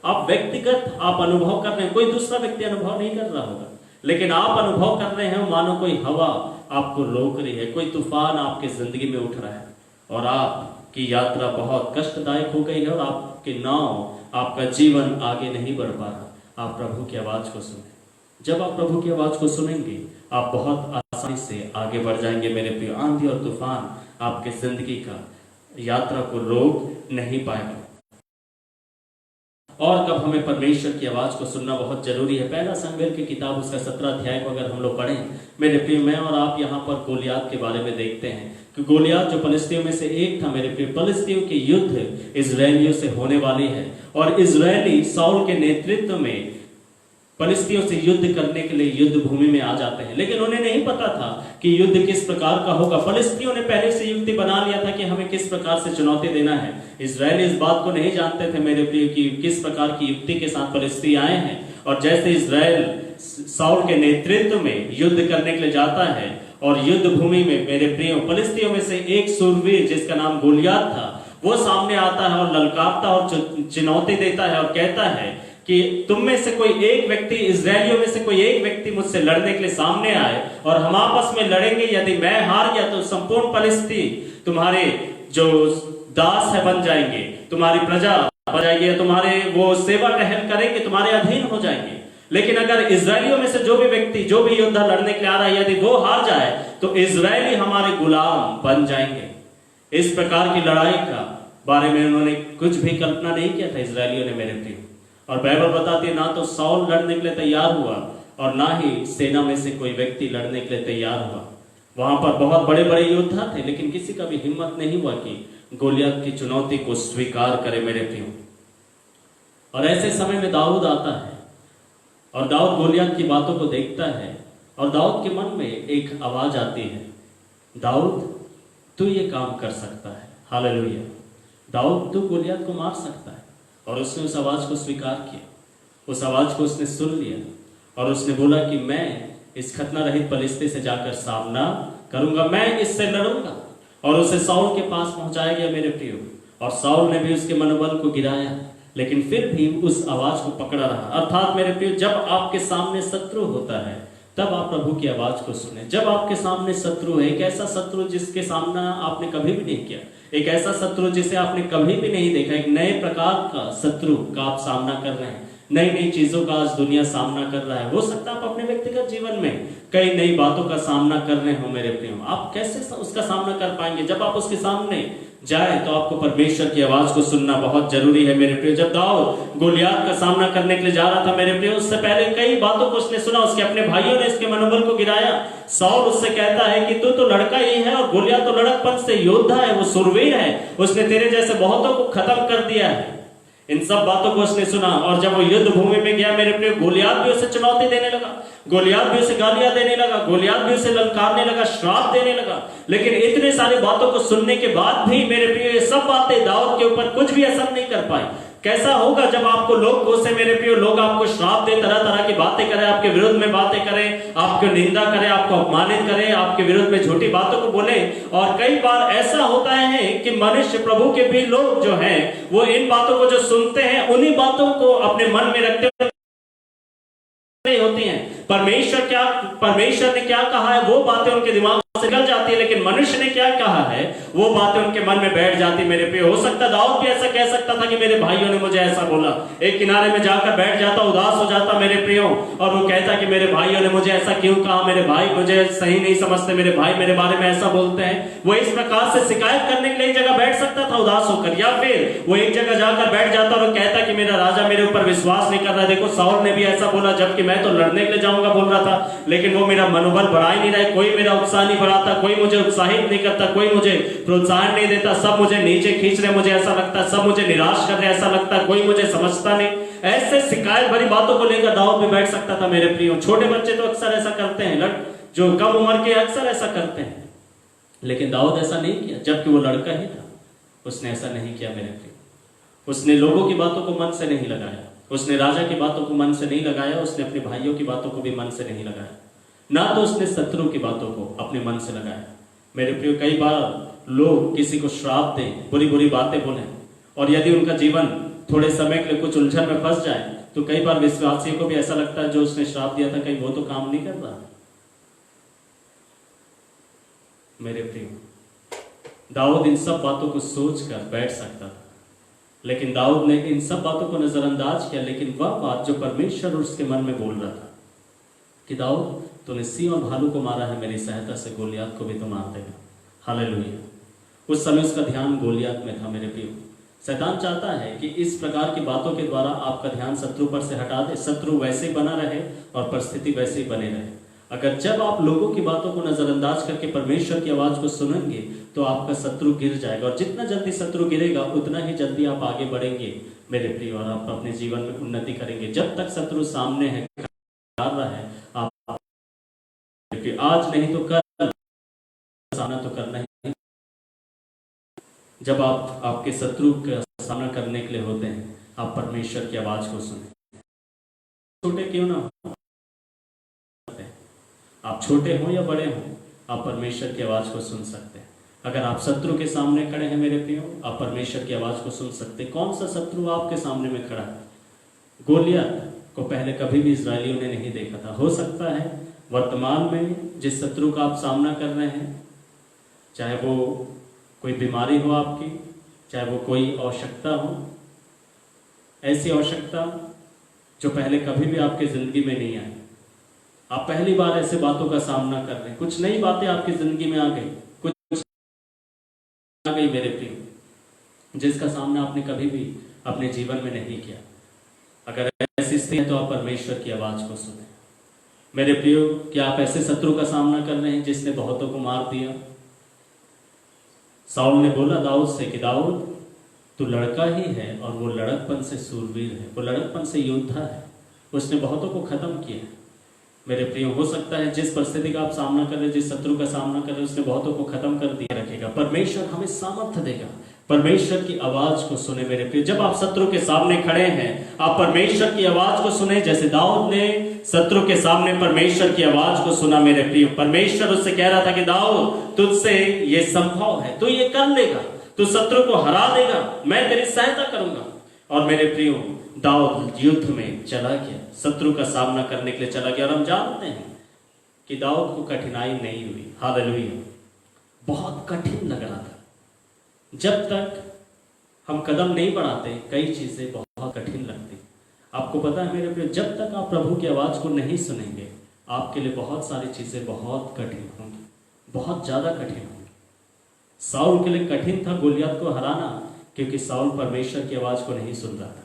आप व्यक्तिगत आप अनुभव कर रहे हैं, कोई दूसरा व्यक्ति अनुभव नहीं कर रहा होगा, लेकिन आप अनुभव कर रहे हैं मानो कोई हवा आपको रोक रही है, कोई तूफान आपके जिंदगी में उठ रहा है और आपकी यात्रा बहुत कष्टदायक हो गई है और आपकी नाव, आपका जीवन आगे नहीं बढ़ पा रहा। आप प्रभु की आवाज को सुने। जब आप प्रभु की आवाज को सुनेंगे, आप बहुत आसानी से आगे बढ़ जाएंगे मेरे प्रिय। आंधी और तूफान आपके जिंदगी का यात्रा को रोक नहीं पाएगा। और कब हमें परमेश्वर की आवाज को सुनना बहुत जरूरी है। पहला शमूएल की किताब उसका 17 अध्याय को अगर हम लोग पढ़ें मेरे प्रिय, मैं और आप यहाँ पर गोलियात के बारे में देखते हैं कि गोलियात जो फलिस्तियों में से एक था मेरे प्रिय। फलिस्तियों की युद्ध इजरायलियों से होने वाली है और इजरायली साउल के नेतृत्व में फलिस्तियों से युद्ध करने के लिए युद्ध भूमि में आ जाते हैं, लेकिन उन्हें नहीं पता था कि युद्ध किस प्रकार का होगा। फलिस्तियों ने पहले से युक्ति बना लिया था कि हमें किस प्रकार से चुनौती देना है। इजरायली इस बात को नहीं जानते थे मेरे प्रिय कि किस प्रकार की युक्ति के साथ फलिस्ती आए हैं। और जैसे इजराइल साउल के नेतृत्व में युद्ध करने के लिए जाता है और युद्ध भूमि में मेरे प्रियो फलिस्तियों में से एक सूरवीर जिसका नाम गोलियात था, वो सामने आता है और ललकारता और चुनौती देता है और कहता है कि तुम में से कोई एक व्यक्ति, इजरायलियों में से कोई एक व्यक्ति मुझसे लड़ने के लिए सामने आए और हम आपस में लड़ेंगे। यदि मैं हार गया तो संपूर्ण फलिस्ती तुम्हारे जो दास है बन जाएंगे, तुम्हारी प्रजा बन जाएगी, तुम्हारे वो सेवा टहल करेंगे, तुम्हारे अधीन हो जाएंगे। लेकिन अगर इजरायलियों में से जो भी व्यक्ति, जो भी योद्धा लड़ने के लिए आ रहा है, यदि वो हार जाए तो इजरायली हमारे गुलाम बन जाएंगे। इस प्रकार की लड़ाई का बारे में उन्होंने कुछ भी कल्पना नहीं किया था इजरायलियों ने मेरे प्रिय। और बाइबल बताती है ना तो साउल लड़ने के लिए तैयार हुआ और ना ही सेना में से कोई व्यक्ति लड़ने के लिए तैयार हुआ। वहां पर बहुत बड़े बड़े योद्धा थे, लेकिन किसी का भी हिम्मत नहीं हुआ कि गोलियत की चुनौती को स्वीकार करे मेरे प्रियो। और ऐसे समय में दाऊद आता है और दाऊद गोलियत की बातों को देखता है और दाऊद के मन में एक आवाज आती है, दाऊद तू ये काम कर सकता है। हालेलुया। दाऊद तो गोलियत को मार सकता है, और उसने उस आवाज को स्वीकार किया, उस आवाज को उसने सुन लिया, और उसने बोला कि मैं इस खतना रहित पलिश्ती से जाकर सामना करूंगा, मैं इससे लड़ूंगा, और उसे साउल के पास पहुंचाया गया मेरे प्रियो। और साउल ने भी उसके मनोबल को गिराया, लेकिन फिर भी उस आवाज को पकड़ा रहा। अर्थात मेरे प्रियो, जब आपके सामने शत्रु होता है तब आप प्रभु की आवाज को सुने। जब आपके सामने शत्रु है, एक ऐसा शत्रु जिसके सामना आपने कभी भी नहीं किया, एक ऐसा शत्रु जिसे आपने कभी भी नहीं देखा, एक नए प्रकार का शत्रु का आप सामना कर रहे हैं, नई नई चीजों का आज दुनिया सामना कर रहा है। हो सकता है आप अपने व्यक्तिगत जीवन में कई नई बातों का सामना कर रहे हो मेरे प्रियो। आप कैसे उसका सामना कर पाएंगे? जब आप उसके सामने जाए तो आपको परमेश्वर की आवाज को सुनना बहुत जरूरी है मेरे प्रियो। जब दाऊद गोलियत का सामना करने के लिए जा रहा था मेरे प्रियो, उससे पहले कई बातों को उसने सुना, उसके अपने भाइयों ने इसके मनोबल को गिराया। साउल उससे कहता है कि तू तो लड़का ही है, और गोलियत तो लड़कपन से योद्धा है, वो सुरवीर है, उसने तेरे जैसे बहुतों को खत्म कर दिया है। इन सब बातों को उसने सुना, और जब वो युद्ध भूमि में गया मेरे प्रियो, गोलियत भी उसे चुनौती देने लगा, गोलियत भी उसे गालियां देने लगा, गोलियत भी उसे ललकारने लगा, श्राप देने लगा। लेकिन इतने सारी बातों को सुनने के बाद भी मेरे प्रियो, ये सब बातें दाऊद के ऊपर कुछ भी असर नहीं कर पाई। कैसा होगा जब आपको लोग कोसे मेरे प्रियो, लोग आपको श्राप दे, तरह तरह की बातें करें, आपके विरुद्ध में बातें करें, आपको निंदा करें, आपको अपमानित करें, आपके विरुद्ध में झूठी बातों को बोले। और कई बार ऐसा होता है कि मनुष्य, प्रभु के भी लोग जो हैं, वो इन बातों को जो सुनते हैं, उन्हीं बातों को अपने मन में रखते होती हैं। परमेश्वर ने क्या कहा है वो बातें उनके दिमाग से निकल जाती है, लेकिन मनुष्य ने क्या कहा है वो बातें उनके मन में बैठ जाती मेरे पे। हो सकता दाऊद भी ऐसा कह सकता था कि मेरे भाइयों ने मुझे ऐसा बोला, एक किनारे में जाकर बैठ जाता, उदास हो जाता मेरे प्रियो, और वो कहता कि मेरे भाइयों ने मुझे ऐसा क्यों कहा, मेरे भाई मुझे सही नहीं समझते, मेरे भाई मेरे बारे में ऐसा बोलते हैं। वो इस प्रकार से शिकायत करने के लिए एक जगह बैठ सकता था उदास होकर, या फिर वो एक जगह जाकर बैठ जाता और कहता कि मेरा राजा मेरे ऊपर विश्वास नहीं कर रहा। देखो साउल ने भी ऐसा बोला, जबकि मैं तो लड़ने के लिए जाऊंगा बोल रहा था, लेकिन वो मेरा मनोबल बढ़ा ही नहीं रहा, कोई मेरा उत्साह नहीं बढ़ाता, कोई मुझे उत्साहित नहीं करता, कोई मुझे प्रोत्साहन नहीं देता, सब मुझे नीचे खींच रहे, मुझे ऐसा लगता है, सब मुझे निराश कर रहे, ऐसा लगता है कोई मुझे समझता नहीं। ऐसे शिकायत भरी बातों को लेकर दाऊद भी बैठ सकता था मेरे प्रियो। छोटे बच्चे तो अक्सर ऐसा करते हैं, जो कम उम्र के अक्सर ऐसा करते हैं, लेकिन दाऊद ऐसा नहीं किया। जबकि वो लड़का ही था, उसने ऐसा नहीं किया मेरे प्रियो। उसने लोगों की बातों को मन से नहीं लगाया, उसने राजा की बातों को मन से नहीं लगाया, उसने अपने भाइयों की बातों को भी मन से नहीं लगाया, ना तो उसने शत्रु की बातों को अपने मन से लगाया। मेरे प्रियो, कई बार लोग किसी को श्राप दें, बुरी बुरी बातें बोलें, और यदि उनका जीवन थोड़े समय के लिए कुछ उलझन में फंस जाए तो कई बार विश्वासियों को भी ऐसा लगता है जो उसने श्राप दिया था कहीं वो तो काम नहीं कर रहा। मेरे प्रियो, दाऊद इन सब बातों को सोचकर बैठ सकता था, लेकिन दाऊद ने इन सब बातों को नजरअंदाज किया। लेकिन वह बात जो परमेश्वर उसके मन में बोल रहा था कि दाऊद तूने सिंह और भालू को मारा है, मेरी सहायता से गोलियत को भी तो मार देगा। हालेलुया। उस समय उसका ध्यान गोलियत में था मेरे प्रियो। शैतान चाहता है कि इस प्रकार की बातों के द्वारा आपका ध्यान शत्रु पर से हटा दे, शत्रु वैसे ही बना रहे और परिस्थिति वैसे ही बने रहे। अगर जब आप लोगों की बातों को नजरअंदाज करके परमेश्वर की आवाज को सुनेंगे तो आपका शत्रु गिर जाएगा, और जितना जल्दी शत्रु गिरेगा उतना ही जल्दी आप आगे बढ़ेंगे मेरे प्रियो, और आप अपने जीवन में उन्नति करेंगे। जब तक शत्रु सामने है, कर रहा है, आप आज नहीं तो कल सामना तो करना ही। जब आप आपके शत्रु का सामना करने के लिए होते हैं, आप परमेश्वर की आवाज को सुने, छोटे क्यों ना हो, आप छोटे हो या बड़े हो, आप परमेश्वर की आवाज को सुन सकते हैं। अगर आप शत्रु के सामने खड़े हैं मेरे प्रियो, आप परमेश्वर की आवाज को सुन सकते हैं। कौन सा शत्रु आपके सामने में खड़ा है? गोलियत को पहले कभी भी इस्राएलियों ने नहीं देखा था। हो सकता है वर्तमान में जिस शत्रु का आप सामना कर रहे हैं, चाहे वो कोई बीमारी हो आपकी, चाहे वो कोई आवश्यकता हो, ऐसी आवश्यकता जो पहले कभी भी आपकी जिंदगी में नहीं आई, आप पहली बार ऐसे बातों का सामना कर रहे हैं, कुछ नई बातें आपकी जिंदगी में आ गई, कुछ आ गई मेरे प्रिय, जिसका सामना आपने कभी भी अपने जीवन में नहीं किया। अगर ऐसी स्थिति है तो आप परमेश्वर की आवाज को सुने मेरे प्रियो। क्या आप ऐसे शत्रु का सामना कर रहे हैं जिसने बहुतों को मार दिया? साउल ने बोला दाऊद से कि दाऊद तू लड़का ही है, और वो लड़कपन से सूरवीर है, वो लड़कपन से योद्धा है, उसने बहुतों को खत्म किया। मेरे प्रियो, हो सकता है जिस परिस्थिति का आप सामना कर रहे, जिस शत्रु का सामना कर रहे, उसने बहुतों को खत्म कर दिया रखेगा। परमेश्वर हमें सामर्थ्य देगा। परमेश्वर की आवाज को सुने मेरे प्रियो। जब आप शत्रु के सामने खड़े हैं, आप परमेश्वर की आवाज को सुने, जैसे दाऊद ने शत्रु के सामने परमेश्वर की आवाज को सुना मेरे प्रियो। परमेश्वर उससे कह रहा था कि दाऊद, तुझसे ये संभव है, तू ये कर लेगा, तू शत्रु को हरा देगा, मैं तेरी सहायता करूंगा। और मेरे प्रियो, दाऊद युद्ध में चला गया, शत्रु का सामना करने के लिए चला गया। और हम जानते हैं कि दाऊद को कठिनाई नहीं हुई। हालेलुया। बहुत कठिन लग रहा था। जब तक हम कदम नहीं बढ़ाते, कई चीजें बहुत कठिन लगती। आपको पता है मेरे प्रियो, जब तक आप प्रभु की आवाज को नहीं सुनेंगे, आपके लिए बहुत सारी चीजें बहुत कठिन होंगी, बहुत ज्यादा कठिन होंगी। साउल के लिए कठिन था गोलियत को हराना, क्योंकि साउल परमेश्वर की आवाज को नहीं सुन रहा था।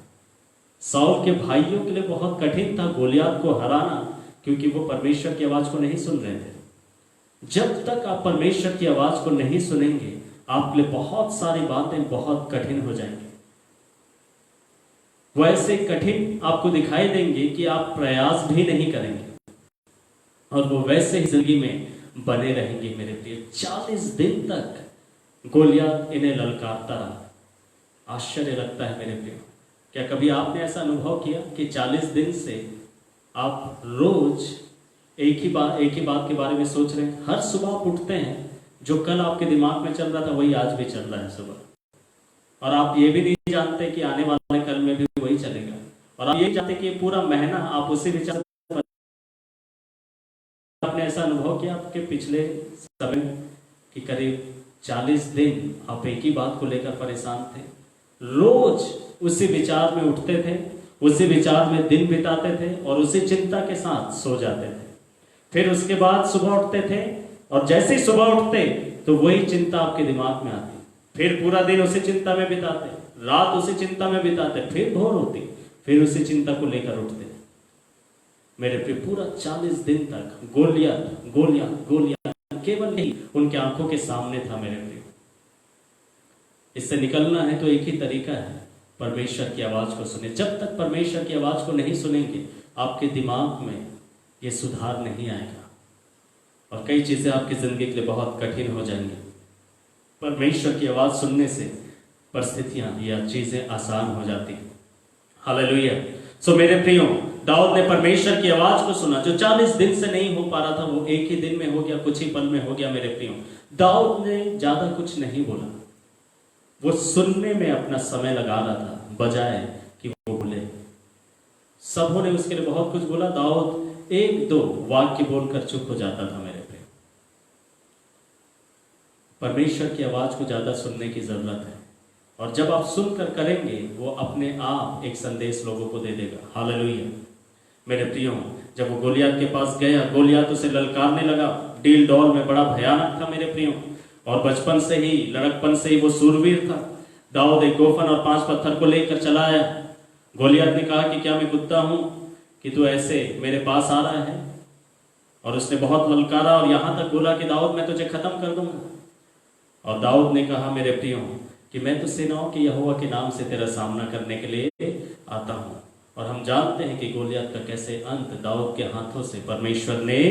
साउल के भाइयों के लिए बहुत कठिन था गोलियत को हराना, क्योंकि वो परमेश्वर की आवाज को नहीं सुन रहे थे। जब तक आप परमेश्वर की आवाज को नहीं सुनेंगे, आपके लिए बहुत सारी बातें बहुत कठिन हो जाएंगी। वो ऐसे कठिन आपको दिखाई देंगे कि आप प्रयास भी नहीं करेंगे, और वो वैसे ही जिंदगी में बने रहेंगे मेरे प्रिय। 40 दिन तक गोलियत इन्हें ललकारता रहा। आश्चर्य लगता है मेरे प्रियो, क्या कभी आपने ऐसा अनुभव किया कि 40 दिन से आप रोज एक ही बात के बारे में सोच रहे हैं? हर सुबह आप उठते हैं, जो कल आपके दिमाग में चल रहा था वही आज भी चल रहा है सुबह, और आप ये भी नहीं जानते कि आने वाले कल में भी वही चलेगा, और आप ये जानते कि ये पूरा महीना आप उसी विचार। आपने ऐसा अनुभव किया आपके पिछले समय कि करीब 40 दिन आप एक ही बात को लेकर परेशान थे, रोज उसी विचार में उठते थे, उसी विचार में दिन बिताते थे, और उसी चिंता के साथ सो जाते थे। फिर उसके बाद सुबह उठते थे, और जैसे ही सुबह उठते तो वही चिंता आपके दिमाग में आती, फिर पूरा दिन उसी चिंता में बिताते, रात उसी चिंता में बिताते, फिर भोर होती, फिर उसी चिंता को लेकर उठते। मेरे पे पूरा 40 दिन तक गोलियत गोलियत गोलियत केवल नहीं उनके आंखों के सामने था मेरे प्रिय। इससे निकलना है तो एक ही तरीका है, परमेश्वर की आवाज को सुने। जब तक परमेश्वर की आवाज को नहीं सुनेंगे, आपके दिमाग में ये सुधार नहीं आएगा, और कई चीजें आपकी जिंदगी के लिए बहुत कठिन हो जाएंगी। परमेश्वर की आवाज सुनने से परिस्थितियां या चीजें आसान हो जाती हैं। हालेलुया। सो मेरे प्रियो, दाऊद ने परमेश्वर की आवाज को सुना। जो 40 दिन से नहीं हो पा रहा था, वो एक ही दिन में हो गया, कुछ ही पल में हो गया मेरे प्रियो। दाऊद ने ज्यादा कुछ नहीं बोला, वो सुनने में अपना समय लगा रहा था, बजाय कि वो बोले। सबों ने उसके लिए बहुत कुछ बोला, दाऊद 1-2 वाक्य बोलकर चुप हो जाता था मेरे प्रिय। परमेश्वर की आवाज को ज्यादा सुनने की जरूरत है, और जब आप सुनकर करेंगे, वो अपने आप एक संदेश लोगों को दे देगा। हालेलुया। मेरे प्रियो, जब वो गोलियत के पास गया, गोलियत उसे ललकारने लगा। डील डॉल में बड़ा भयानक था मेरे प्रियो, और बचपन से ही, लड़कपन से ही वो सूरवीर था। दाऊद एक गोफन और 5 पत्थर को लेकर चला आया। गोलियत ने कहा कि क्या मैं कुत्ता हूं कि तू ऐसे मेरे पास आ रहा है? और उसने बहुत ललकारा, और यहां तक बोला कि दाऊद, मैं तुझे खत्म कर दूंगा। और दाऊद ने कहा मेरे प्रियो कि मैं तो सेनाओं के यहोवा के नाम से तेरा सामना करने के लिए आता हूं। और हम जानते हैं कि गोलियत का कैसे अंत दाऊद के हाथों से परमेश्वर ने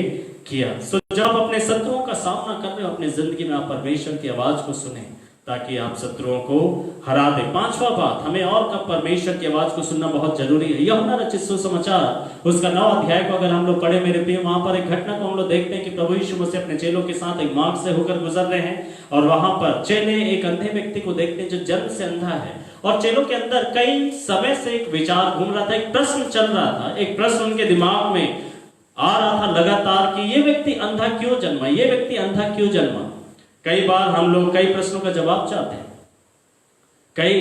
किया। सो जब आप अपने शत्रुओं का सामना कर रहे हो अपनी जिंदगी में, आप परमेश्वर की आवाज को सुने, ताकि आप शत्रुओं को हरा दे। 5वां बात, हमें और कब परमेश्वर की आवाज को सुनना बहुत जरूरी है। यूहन्ना रचित सुसमाचार उसका 9 अध्याय को अगर हम लोग पढ़े मेरे प्रिय, वहां पर एक घटना को हम लोग देखते हैं कि प्रभु यीशु मसीह अपने चेलों के साथ एक मार्ग से होकर गुजर रहे हैं, और वहां पर चेले एक अंधे व्यक्ति को देखते हैं जो जन्म से अंधा है। और चेलों के अंदर कई समय से एक विचार घूम रहा था, एक प्रश्न चल रहा था, एक प्रश्न उनके दिमाग में आ रहा था लगातार कि ये व्यक्ति अंधा क्यों जन्मा, ये व्यक्ति अंधा क्यों जन्मा। कई बार हम लोग कई प्रश्नों का जवाब चाहते हैं, कई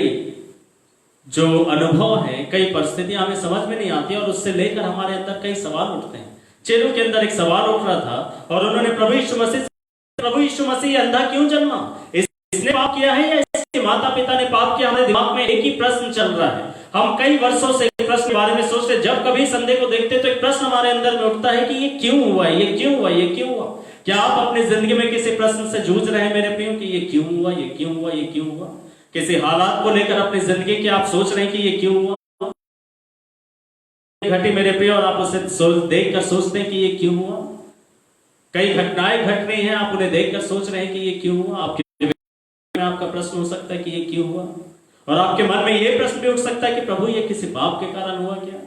जो अनुभव है, कई परिस्थितियां हमें समझ में नहीं आती, और उससे लेकर हमारे अंदर कई सवाल उठते हैं। चेलों के अंदर एक सवाल उठ रहा था, और उन्होंने प्रभु यीशु मसीह अंधा क्यों जन्मा? इसने पाप किया है या इसके माता पिता ने पाप किया? हमारे दिमाग में एक ही प्रश्न चल रहा है। हम कई वर्षों से प्रश्न के बारे में सोचते, जब कभी संडे को देखते तो एक प्रश्न हमारे अंदर में उठता है कि ये क्यों हुआ, ये क्यों हुआ, ये क्यों हुआ। क्या आप अपनी जिंदगी में किसी प्रश्न से जूझ रहे हैं मेरे प्रियो कि ये क्यों हुआ, ये क्यों हुआ, ये क्यों हुआ? किसी हालात को लेकर अपनी जिंदगी के आप सोच रहे हैं कि ये क्यों हुआ? घटी मेरे प्रिय, और आप उसे देखकर सोचते हैं कि ये क्यों हुआ। कई घटनाएं घट रही हैं, आप उन्हें देखकर सोच रहे हैं कि ये क्यों हुआ। आपके में आपका प्रश्न हो सकता है कि ये क्यों हुआ, और आपके मन में ये प्रश्न भी उठ सकता है कि प्रभु ये किसी पाप के कारण हुआ क्या।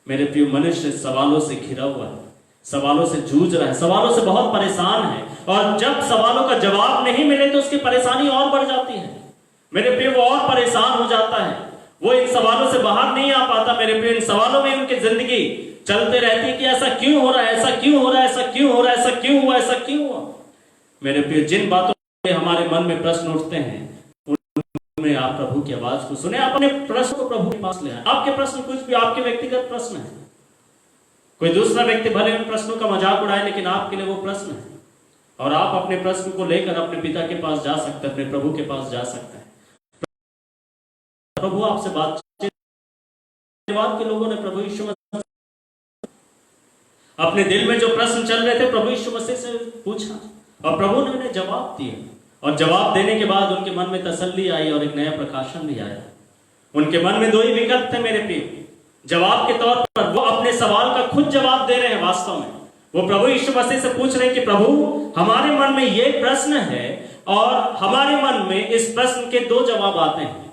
मेरे प्रिय, मनुष्य सवालों से घिरा हुआ है, सवालों से जूझ रहा है, सवालों से बहुत परेशान है, और जब सवालों का जवाब नहीं मिले तो उसकी परेशानी और बढ़ जाती है। मेरे प्रिय, वो और परेशान हो जाता है, वो इन सवालों से बाहर नहीं आ पाता। मेरे प्रिय, इन सवालों में उनकी जिंदगी चलते रहती है कि ऐसा क्यों हो रहा है, ऐसा क्यों हो रहा है, ऐसा क्यों हो रहा है, ऐसा क्यों हुआ, ऐसा क्यों हुआ। मेरे प्रिय, जिन बातों से हमारे मन में प्रश्न उठते हैं उनमें आप प्रभु की आवाज को सुने, अपने प्रश्न को प्रभु के पास ले आए। आपके प्रश्न कुछ भी आपके व्यक्तिगत प्रश्न है, कोई दूसरा व्यक्ति भले उन प्रश्नों का मजाक उड़ाए, लेकिन आपके लिए वो प्रश्न है, और आप अपने प्रश्न को लेकर अपने पिता के पास जा सकते हैं, अपने प्रभु के पास जा सकते हैं। प्रभु आपसे बातचीत के लोगों ने प्रभु यीशु मसीह अपने दिल में जो प्रश्न चल रहे थे प्रभु यीशु मसीह से पूछा, और प्रभु ने उन्हें जवाब दिया, और जवाब देने के बाद उनके मन में तसल्ली आई और एक नया प्रकाशन भी आया। उनके मन में दो ही विकल्प थे मेरे प्रिय। जवाब के तौर पर वो अपने सवाल का खुद जवाब दे रहे हैं। वास्तव में वो प्रभु यीशु मसीह से पूछ रहे हैं कि प्रभु, हमारे मन में ये प्रश्न है, और हमारे मन में इस प्रश्न के दो जवाब आते हैं,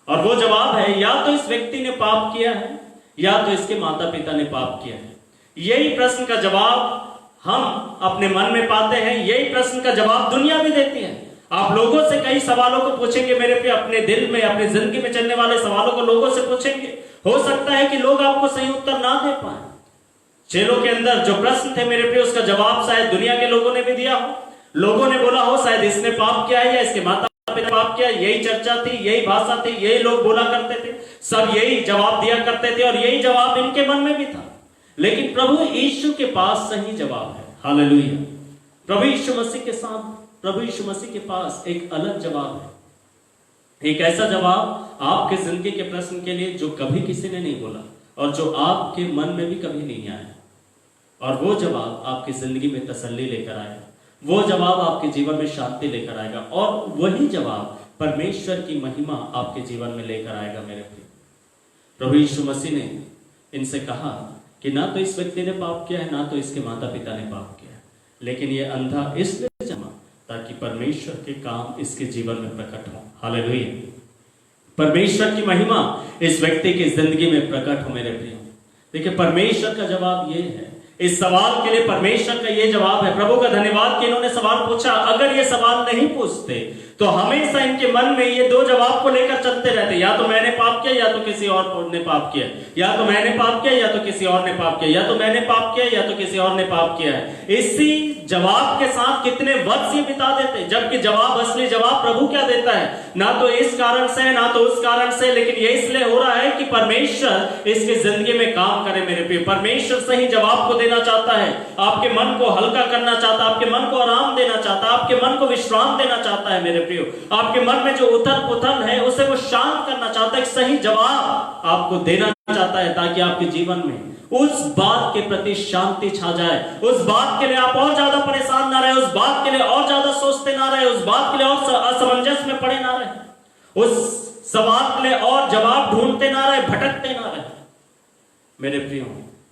और वो जवाब है या तो इस व्यक्ति ने पाप किया है, या तो इसके माता पिता ने पाप किया है। यही प्रश्न का जवाब हम अपने मन में पाते हैं, यही प्रश्न का जवाब दुनिया भी देती है। आप लोगों से कई सवालों को पूछेंगे मेरे प्रिय, अपने दिल में, अपनी जिंदगी में चलने वाले सवालों को लोगों से पूछेंगे, हो सकता है कि लोग आपको सही उत्तर ना दे पाए। चेलों के अंदर जो प्रश्न थे मेरे प्रिय, उसका जवाब शायद दुनिया के लोगों ने भी दिया हो। लोगों ने बोला हो शायद इसने पाप किया है, या इसके माता पिता ने पाप किया। यही चर्चा थी, यही भाषा थी, यही लोग बोला करते थे, सब यही जवाब दिया करते थे, और यही जवाब इनके मन में भी था। लेकिन प्रभु यीशु के पास सही जवाब है। हालेलुया। प्रभु यीशु मसीह के साथ, प्रभु यीशु मसीह के पास एक अलग जवाब है, एक ऐसा जवाब आपके जिंदगी के प्रश्न के लिए जो कभी किसी ने नहीं बोला, और जो आपके मन में भी कभी नहीं आया, और वो जवाब आपकी जिंदगी में तसल्ली लेकर आएगा, वो जवाब आपके जीवन में शांति लेकर आएगा, और वही जवाब परमेश्वर की महिमा आपके जीवन में लेकर आएगा। मेरे प्रिय, प्रभु यीशु मसीह ने इनसे कहा कि ना तो इस व्यक्ति ने पाप किया है, ना तो इसके माता पिता ने पाप किया है, लेकिन ये अंधा इसलिए जमा ताकि परमेश्वर के काम इसके जीवन में प्रकट हो। हालेलुया। परमेश्वर की महिमा इस व्यक्ति की जिंदगी में प्रकट हो। मेरे प्रिय, देखिए परमेश्वर का जवाब ये है, इस सवाल के लिए परमेश्वर का ये जवाब है। प्रभु का धन्यवाद कि इन्होंने सवाल पूछा। अगर ये सवाल नहीं पूछते तो हमेशा इनके मन में ये दो जवाब को लेकर चलते रहते, या तो मैंने पाप किया, या तो किसी और ने पाप किया, या तो मैंने पाप किया, या तो किसी और ने पाप किया, या तो मैंने पाप किया, या तो किसी और ने पाप किया है। इसी जवाब के साथ कितने वर्ष ये बिता देते, जबकि जवाब, असली जवाब प्रभु क्या देता है, ना तो इस कारण से, ना तो उस कारण से, लेकिन ये इसलिए हो रहा है कि परमेश्वर इसकी जिंदगी में काम करे। मेरे प्रिय, परमेश्वर सही जवाब को देना चाहता है, आपके मन को हल्का करना चाहता है, आपके मन को आराम देना चाहता है, आपके मन को विश्राम देना चाहता है। मेरे प्रिय, आपके मन में जो उथल पुथल है उसे वो शांत करना चाहता है, सही जवाब आपको देना चाहता है, ताकि आपके जीवन में उस बात के प्रति शांति छा जाए, उस बात के लिए आप और ज्यादा परेशान ना रहे, उस बात के लिए और ज्यादा सोचते ना रहे, उस बात के लिए और असमंजस में पड़े ना रहे, उस सवाल के लिए और जवाब ढूंढते ना रहे, भटकते ना रहे। मेरे प्रियो,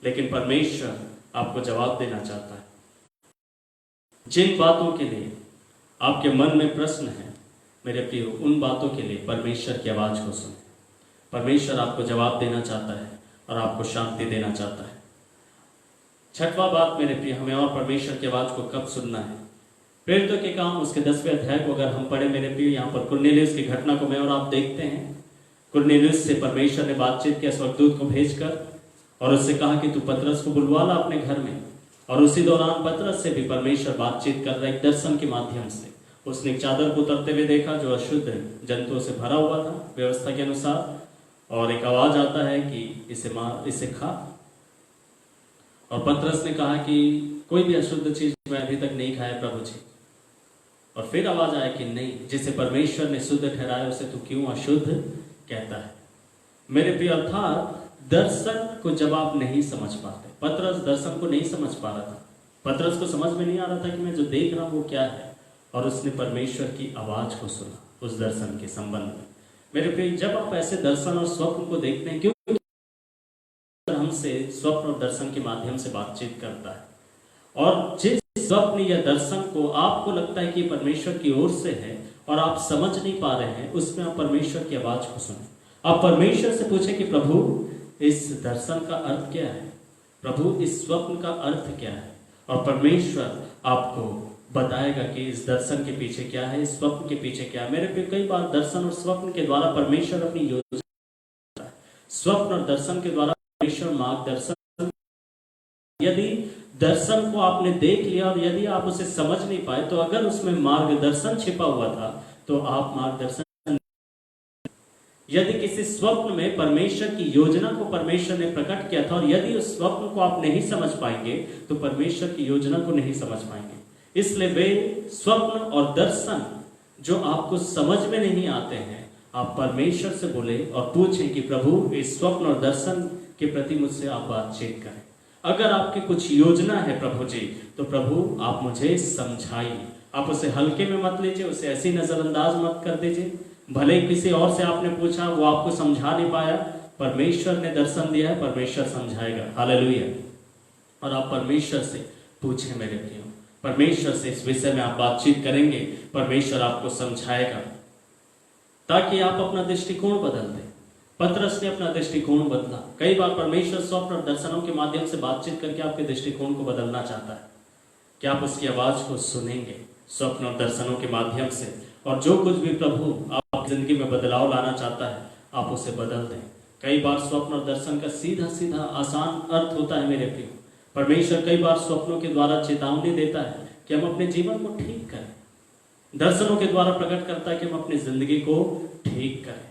लेकिन परमेश्वर आपको जवाब देना चाहता है। जिन बातों के लिए आपके मन में प्रश्न है मेरे प्रियो, उन बातों के लिए परमेश्वर की आवाज को सुने। परमेश्वर आपको जवाब देना चाहता है और आपको शांति देना चाहता है। छठवां बात मेरे प्रिय, हमें और परमेश्वर की आवाज को कब सुनना है। प्रेरितों के काम उसके 10वें अध्याय को अगर हम पढ़े मेरे प्रिय, यहाँ पर कुरनेलियुस की घटना को मैं और आप देखते हैं। कुरनेलियुस से परमेश्वर ने बातचीत किया स्वर्गदूत को भेजकर, और उससे कहा कि तू पतरस को बुलवा ला अपने घर में। और उसी दौरान पतरस से भी परमेश्वर बातचीत कर रहा है एक दर्शन के माध्यम से। उसने एक चादर को उतरते हुए देखा जो अशुद्ध जंतुओं से भरा हुआ था व्यवस्था के अनुसार, और एक आवाज आता है कि इसे मार, इसे खा। और पतरस ने कहा कि कोई भी अशुद्ध चीज मैं अभी तक नहीं खाया प्रभु जी। और फिर आवाज आया कि नहीं, जिसे परमेश्वर ने शुद्ध ठहराया उसे तू क्यों अशुद्ध कहता है। मेरे प्रिय, अर्थात दर्शन को जब आप नहीं समझ पाते, पतरस दर्शन को नहीं समझ पा रहा था, पतरस को समझ में नहीं आ रहा था कि मैं जो देख रहा हूं वो क्या है, और उसने परमेश्वर की आवाज को सुना उस दर्शन के संबंध में। मेरे प्रिय, जब आप ऐसे दर्शन और स्वप्न को देखते हैं, क्यों हमसे स्वप्न और दर्शन के माध्यम से बातचीत करता है। और जिस स्वप्न या दर्शन को आपको लगता है कि परमेश्वर की ओर से है और आप समझ नहीं पा रहे हैं, उसमें आप परमेश्वर की आवाज को सुने। आप परमेश्वर से पूछे कि प्रभु इस दर्शन का अर्थ क्या है, प्रभु इस स्वप्न का अर्थ क्या है, और परमेश्वर आपको बताएगा कि इस दर्शन के पीछे क्या है, इस स्वप्न के पीछे क्या है। मेरे पे कई बार दर्शन और स्वप्न के द्वारा परमेश्वर अपनी योजना, स्वप्न और दर्शन के द्वारा परमेश्वर मार्गदर्शन। यदि दर्शन को आपने देख लिया और यदि आप उसे समझ नहीं पाए, तो अगर उसमें मार्गदर्शन छिपा हुआ था तो आप मार्गदर्शन, यदि किसी स्वप्न में परमेश्वर की योजना को परमेश्वर ने प्रकट किया था और यदि उस स्वप्न को आप नहीं समझ पाएंगे तो परमेश्वर की योजना को नहीं समझ पाएंगे। इसलिए वे स्वप्न और दर्शन जो आपको समझ में नहीं आते हैं, आप परमेश्वर से बोले और पूछें कि प्रभु इस स्वप्न और दर्शन के प्रति मुझसे आप बातचीत करें। अगर आपकी कुछ योजना है प्रभु जी, तो प्रभु आप मुझे समझाइए। आप उसे हल्के में मत लीजिए, उसे ऐसी नजरअंदाज मत कर दीजिए। भले किसी और से आपने पूछा, वो आपको समझा नहीं पाया, परमेश्वर ने दर्शन दिया है, परमेश्वर समझाएगा। हालेलुया। और आप परमेश्वर से पूछें मेरे प्रियो, परमेश्वर से इस विषय में आप बातचीत करेंगे, परमेश्वर आपको समझाएगा ताकि आप अपना दृष्टिकोण बदल दें। पतरस ने अपना दृष्टिकोण बदला। कई बार परमेश्वर स्वप्न और दर्शनों के माध्यम से बातचीत करके आपके दृष्टिकोण को बदलना चाहता है कि आप उसकी आवाज को सुनेंगे स्वप्न और दर्शनों के माध्यम से, और जो कुछ भी प्रभु आपकी जिंदगी में बदलाव लाना चाहता है आप उसे बदल दें। कई बार स्वप्न और दर्शन का सीधा सीधा आसान अर्थ होता है मेरे प्रियो। परमेश्वर कई बार स्वप्नों के द्वारा चेतावनी देता है कि हम अपने जीवन को ठीक करें, दर्शनों के द्वारा प्रकट करता है कि हम अपनी जिंदगी को ठीक करें।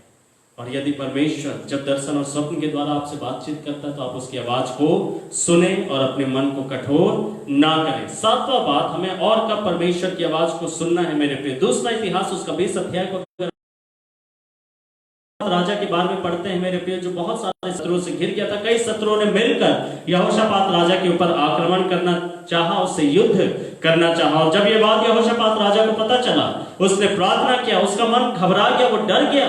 और यदि परमेश्वर जब दर्शन और स्वप्न के द्वारा आपसे बातचीत करता है तो आप उसकी आवाज को सुने और अपने मन को कठोर ना करें। सातवां बात, हमें और कब परमेश्वर की आवाज को सुनना है मेरे प्रिय। दूसरा इतिहास उसका 20 अध्याय को राजा के बारे में पढ़ते हैं मेरे प्रिय, जो बहुत सारे शत्रुओं से घिर गया था। कई शत्रुओं ने मिलकर यहोशापात राजा के ऊपर आक्रमण करना चाहा, उससे युद्ध करना चाहा। और जब ये बात यहोशापात राजा को पता चला, उसने प्रार्थना किया, उसका मन घबरा गया, वो डर गया।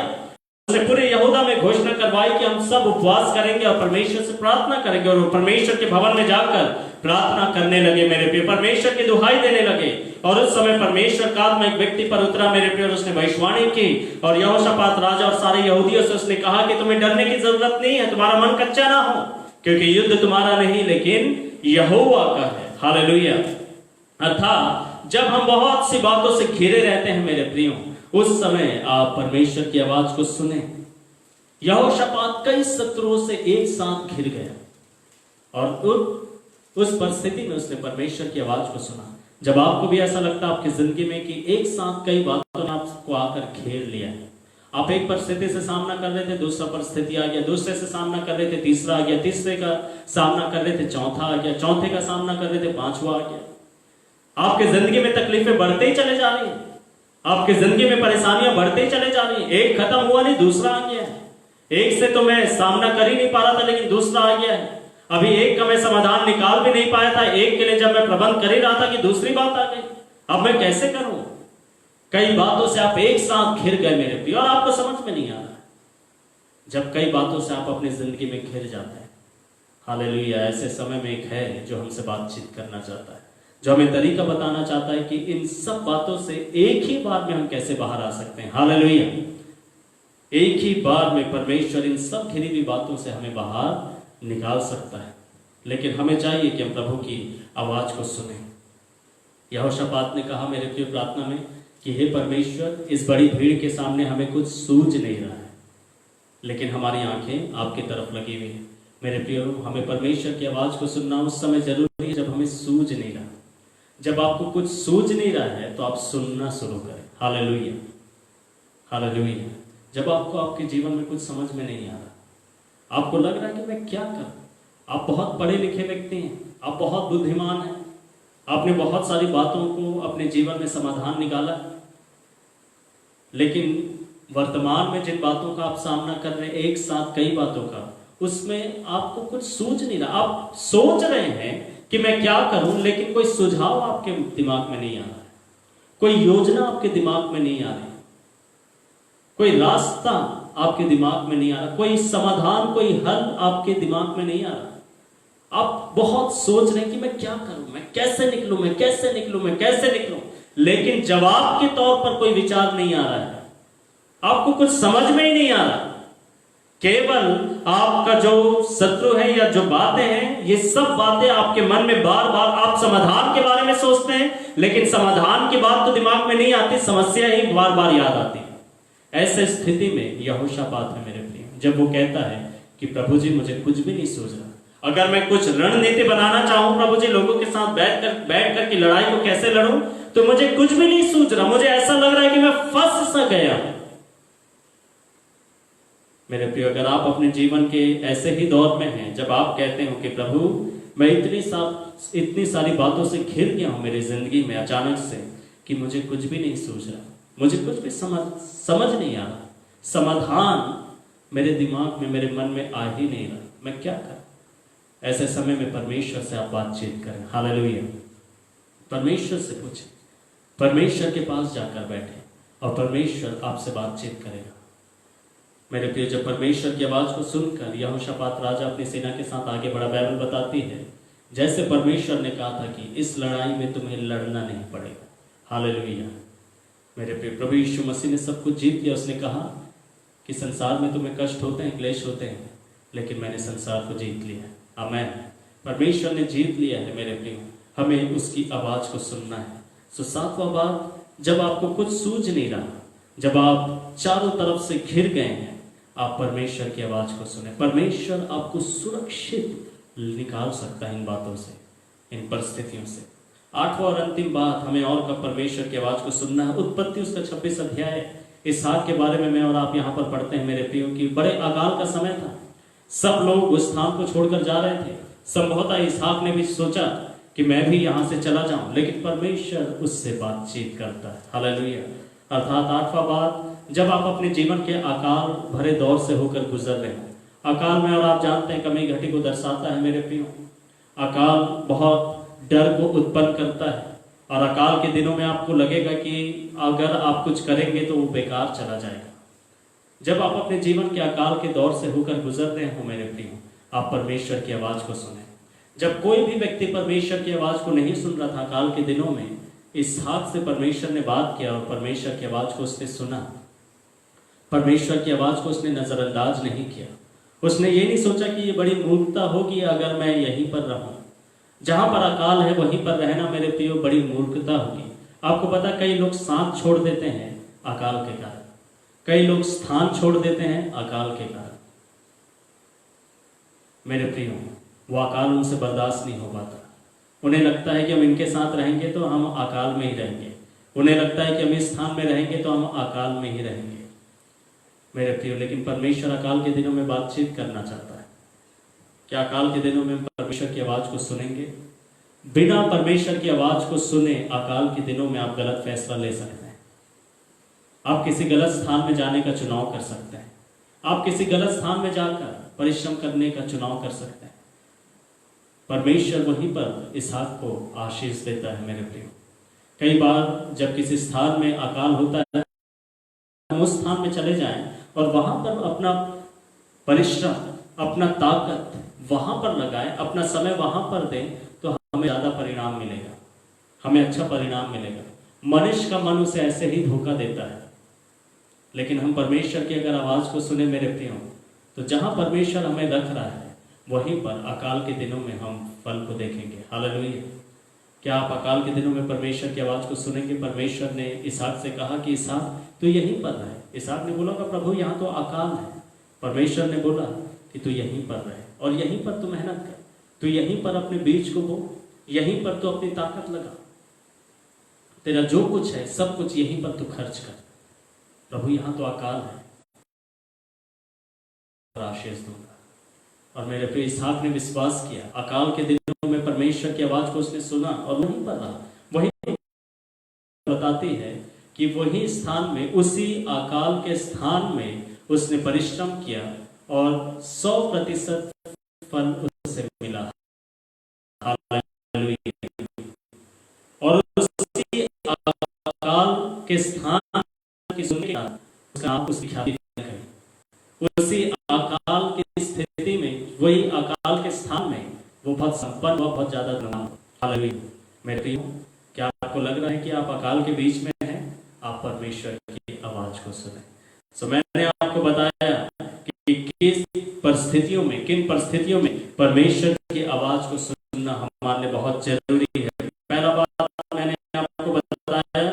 उसने पूरे यहूदा में घोषणा करवाई कि हम सब उपवास करेंगे और परमेश्वर से प्रार्थना करेंगे। और वो परमेश्वर के भवन में जाकर प्रार्थना करने लगे मेरे प्रिय, परमेश्वर की दुहाई देने लगे। और उस समय परमेश्वर का आत्मा एक व्यक्ति पर उतरा मेरे प्रिय, और उसने भविष्यवाणी की और यहोशापात राजा और सारे यहूदियों से उसने कहा कि तुम्हें डरने की जरूरत नहीं है, तुम्हारा मन कच्चा ना हो, क्योंकि युद्ध तुम्हारा नहीं लेकिन यहोवा का है। हालेलुया। अर्थात जब हम बहुत सी बातों से घिरे रहते हैं मेरे प्रियो, उस समय आप परमेश्वर की आवाज को सुने। यहोशापात कई शत्रुओं से एक साथ घिर गया और उस परिस्थिति में उसने परमेश्वर की आवाज को सुना। जब आपको भी ऐसा लगता है आपकी जिंदगी में कि एक साथ कई बातों ने आपको आकर घेर लिया है, आप एक परिस्थिति से सामना कर रहे थे, दूसरा परिस्थिति आ गया, दूसरे से सामना कर रहे थे, तीसरा आ गया, तीसरे का सामना कर रहे थे, चौथा आ गया, चौथे का सामना कर रहे थे, पांचवा आ गया। आपके जिंदगी में तकलीफें बढ़ते ही चले जा रही है, आपकी जिंदगी में परेशानियां बढ़ते ही चले जा रही है। एक खत्म हुआ नहीं, दूसरा आ गया है। एक से तो मैं सामना कर ही नहीं पा रहा था, लेकिन दूसरा आ गया है। अभी एक का मैं समाधान निकाल भी नहीं पाया था, एक के लिए जब मैं प्रबंध कर ही रहा था कि दूसरी बात आ गई। अब मैं कैसे करूं? कई बातों से आप एक साथ घिर गए मेरे प्रिय और आपको समझ में नहीं आ रहा। जब कई बातों से आप अपनी जिंदगी में घिर जाते हैं, हालेलुया, ऐसे समय में एक है जो हमसे बातचीत करना चाहता है, जो हमें तरीका बताना चाहता है कि इन सब बातों से एक ही बार में हम कैसे बाहर आ सकते हैं। हालेलुया। एक ही बार में परमेश्वर इन सब घिरी हुई बातों से हमें बाहर निकाल सकता है, लेकिन हमें चाहिए कि हम प्रभु की आवाज को सुने। यहोशापात ने कहा मेरे प्रिय प्रार्थना में कि हे परमेश्वर, इस बड़ी भीड़ के सामने हमें कुछ सूझ नहीं रहा है, लेकिन हमारी आंखें आपकी तरफ लगी हुई है। मेरे प्रिय, हमें परमेश्वर की आवाज को सुनना उस समय जरूरी है जब हमें सूझ नहीं रहा। जब आपको कुछ सूझ नहीं रहा है तो आप सुनना शुरू करें। Hallelujah, hallelujah. जब आपको आपके जीवन में कुछ समझ में नहीं आ रहा, आपको लग रहा है कि मैं क्या करूं, आप बहुत पढ़े लिखे व्यक्ति हैं, आप बहुत बुद्धिमान हैं, आपने बहुत सारी बातों को अपने जीवन में समाधान निकाला, लेकिन वर्तमान में जिन बातों का आप सामना कर रहे हैं, एक साथ कई बातों का, उसमें आपको कुछ सूझ नहीं रहा। आप सोच रहे हैं कि मैं क्या करूं, लेकिन कोई सुझाव आपके दिमाग में नहीं आ रहा है, कोई योजना आपके दिमाग में नहीं आ रही, कोई रास्ता आपके दिमाग में नहीं आ रहा, कोई समाधान, कोई हल आपके दिमाग में नहीं आ रहा। आप बहुत सोच रहे हैं कि मैं क्या करूं, मैं कैसे निकलूं, मैं कैसे निकलूं, मैं कैसे निकलूं, लेकिन जवाब के तौर पर कोई विचार नहीं आ रहा है, आपको कुछ समझ में ही नहीं आ रहा। केवल आपका जो शत्रु है या जो बातें हैं, ये सब बातें आपके मन में बार बार, आप समाधान के बारे में सोचते हैं लेकिन समाधान की बात तो दिमाग में नहीं आती, समस्या ही बार बार याद आती है। ऐसे स्थिति में यहोशापात है मेरे प्रिय, जब वो कहता है कि प्रभु जी मुझे कुछ भी नहीं सूझ रहा, अगर मैं कुछ रणनीति बनाना चाहूं प्रभु जी, लोगों के साथ बैठ कर की लड़ाई को कैसे लड़ूं, तो मुझे कुछ भी नहीं सूझ रहा, मुझे ऐसा लग रहा है कि मैं फंस सा गया हूं। मेरे प्रिय, अगर आप अपने जीवन के ऐसे ही दौर में हैं जब आप कहते हो कि प्रभु मैं इतनी सारी बातों से घिर गया हूं मेरी जिंदगी में अचानक से कि मुझे कुछ भी नहीं सूझ रहा, मुझे कुछ भी समझ नहीं आ रहा, समाधान मेरे दिमाग में, मेरे मन में आ ही नहीं रहा, मैं क्या करूं। ऐसे समय में परमेश्वर से आप बातचीत करें। हालेलुया। परमेश्वर से पूछें, परमेश्वर के पास जाकर बैठे और परमेश्वर आपसे बातचीत करेगा। मेरे प्रिय, जब परमेश्वर की आवाज को सुनकर यहोशापात राजा अपनी सेना के साथ आगे बढ़ा, बाइबल बताती है जैसे परमेश्वर ने कहा था कि इस लड़ाई में तुम्हें लड़ना नहीं पड़ेगा। हालेलुया। मेरे प्रिय, प्रभु यीशु मसीह ने सब कुछ जीत लिया। उसने कहा कि संसार में तुम्हें कष्ट होते हैं, क्लेश होते हैं, लेकिन मैंने संसार को जीत लिया है। आमीन। परमेश्वर ने जीत लिया है मेरे प्रिय, हमें उसकी आवाज को सुनना है। सो सातवां बात, जब आपको कुछ सूझ नहीं रहा, जब आप चारों तरफ से घिर गए हैं, आप परमेश्वर की आवाज को सुने। परमेश्वर आपको सुरक्षित निकाल सकता है इन बातों से, इन परिस्थितियों से। आठवां और अंतिम बात, हमें और कब परमेश्वर की आवाज को सुनना है। उत्पत्ति उसका 26 अध्याय, इसहाक के बारे में मैं और आप यहाँ पर पढ़ते हैं मेरे प्रियो की बड़े अकाल का समय था, सब लोग उस स्थान को छोड़कर जा रहे थे। संभवतः इसहाक ने भी सोचा कि मैं भी यहाँ से चला जाऊं, लेकिन परमेश्वर उससे बातचीत करता है। हालेलुया। अर्थात आठवां बात, जब आप अपने जीवन के अकाल भरे दौर से होकर गुजर रहे हो, अकाल में, और आप जानते हैं कमी घटी को दर्शाता है मेरे प्रियो, अकाल बहुत डर को उत्पन्न करता है, और अकाल के दिनों में आपको लगेगा कि अगर आप कुछ करेंगे तो वो बेकार चला जाएगा। जब आप अपने जीवन के अकाल के दौर से होकर गुजर रहे हो मेरे प्रियो, आप परमेश्वर की आवाज को सुने। जब कोई भी व्यक्ति परमेश्वर की आवाज को नहीं सुन रहा था अकाल के दिनों में, इसहाक से परमेश्वर ने बात किया और परमेश्वर की आवाज को उसने सुना। परमेश्वर की आवाज को उसने नजरअंदाज नहीं किया। उसने ये नहीं सोचा कि ये बड़ी मूर्खता होगी अगर मैं यहीं पर रहूं। जहां पर अकाल है वहीं पर रहना मेरे प्रियो बड़ी मूर्खता होगी। आपको पता, कई लोग साथ छोड़ देते हैं अकाल के कारण, कई लोग स्थान छोड़ देते हैं अकाल के कारण। मेरे प्रियो, वो अकाल उनसे बर्दाश्त नहीं हो पाता। उन्हें लगता है कि हम इनके साथ रहेंगे तो हम अकाल में ही रहेंगे, उन्हें लगता है कि हम इस स्थान में रहेंगे तो हम अकाल में ही रहेंगे मेरे प्रियो। लेकिन परमेश्वर अकाल के दिनों में बातचीत करना चाहता है। क्या अकाल के दिनों में परमेश्वर की आवाज को सुनेंगे? बिना परमेश्वर की आवाज को सुने अकाल के दिनों में आप गलत फैसला ले सकते हैं, आप किसी गलत स्थान में जाने का चुनाव कर सकते हैं, आप किसी गलत स्थान में जाकर परिश्रम करने का चुनाव कर सकते हैं। परमेश्वर वहीं पर इसहाक को आशीष देता है मेरे प्रियो। कई बार जब किसी स्थान में अकाल होता है, हम उस स्थान में चले जाएं और वहां पर अपना परिश्रम, अपना ताकत वहां पर लगाएं, अपना समय वहां पर दें, तो हमें ज्यादा परिणाम मिलेगा, हमें अच्छा परिणाम मिलेगा। मनुष्य का मन उसे ऐसे ही धोखा देता है, लेकिन हम परमेश्वर की अगर आवाज को सुने मेरे प्रियो, तो जहां परमेश्वर हमें रख रहा है वहीं पर अकाल के दिनों में हम फल को देखेंगे। हालेलुया। क्या आप अकाल के दिनों में परमेश्वर की आवाज को सुनेंगे? परमेश्वर ने इसहाक से कहा कि इसहाक तू यहीं पर रहे। इसहाक ने बोला कि प्रभु यहाँ तो अकाल है। परमेश्वर ने बोला कि तू यहीं पर रहे और यहीं पर तू मेहनत कर, तू यहीं पर अपने बीज को बो, यहीं पर तू अपनी ताकत लगा, तेरा जो कुछ है सब कुछ यहीं पर तू खर्च कर। प्रभु यहाँ तो अकाल है, आशीष दूंगा। और मेरे प्रिय, इसहाक ने विश्वास किया। अकाल के दिनों में परमेश्वर की आवाज को उसने सुना और वहीं पर रहा। वही बताती है कि वही स्थान में, उसी अकाल के स्थान में उसने परिश्रम किया और 100% फल उससे मिला। और उसी अकाल के स्थान की सुनकर उसकी ख्याति उसी अकाल की स्थिति में, वही अकाल के स्थान में वो बहुत संपन्न व बहुत ज्यादा धनवान हो। हालेलुया। मेरे प्रियो, क्या आपको लग रहा है कि आप अकाल के बीच में हैं? आप परमेश्वर की आवाज को सुने। सो मैंने आपको बताया कि किस परिस्थितियों में, किन परिस्थितियों में परमेश्वर की आवाज को सुनना हमारे लिए बहुत जरूरी है। पहला बात मैंने आपको बताया,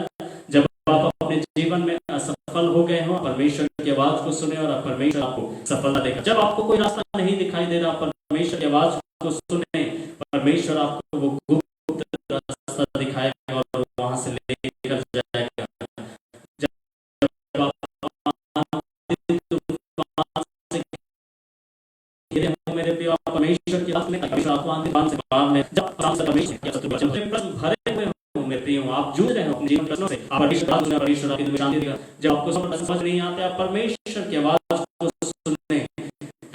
जब आप अपने जीवन में असफल हो गए हो, परमेश्वर की आवाज को सुने और परमेश्वर आपको सफलता देगा। जब आपको कोई रास्ता नहीं दिखाई दे रहा, परमेश्वर की आवाज को सुने, परमेश्वर आपको वो गुप्त रास्ता दिखाएगा और वहां से लेकर जाएगा। जब आप मेरे प्रिय, आप परमेश्वर की आवाज में से बाहर में जब परमेश्वर की प्रश्न भरे हुए हो मेरे प्रिय, आप जूझ रहे हो अपने जीवन प्रश्नों से, आप परमेश्वर आपकी दुनिया शांति देगा। जब आपको समझ नहीं आते, आप परमेश्वर की आवाज को सुने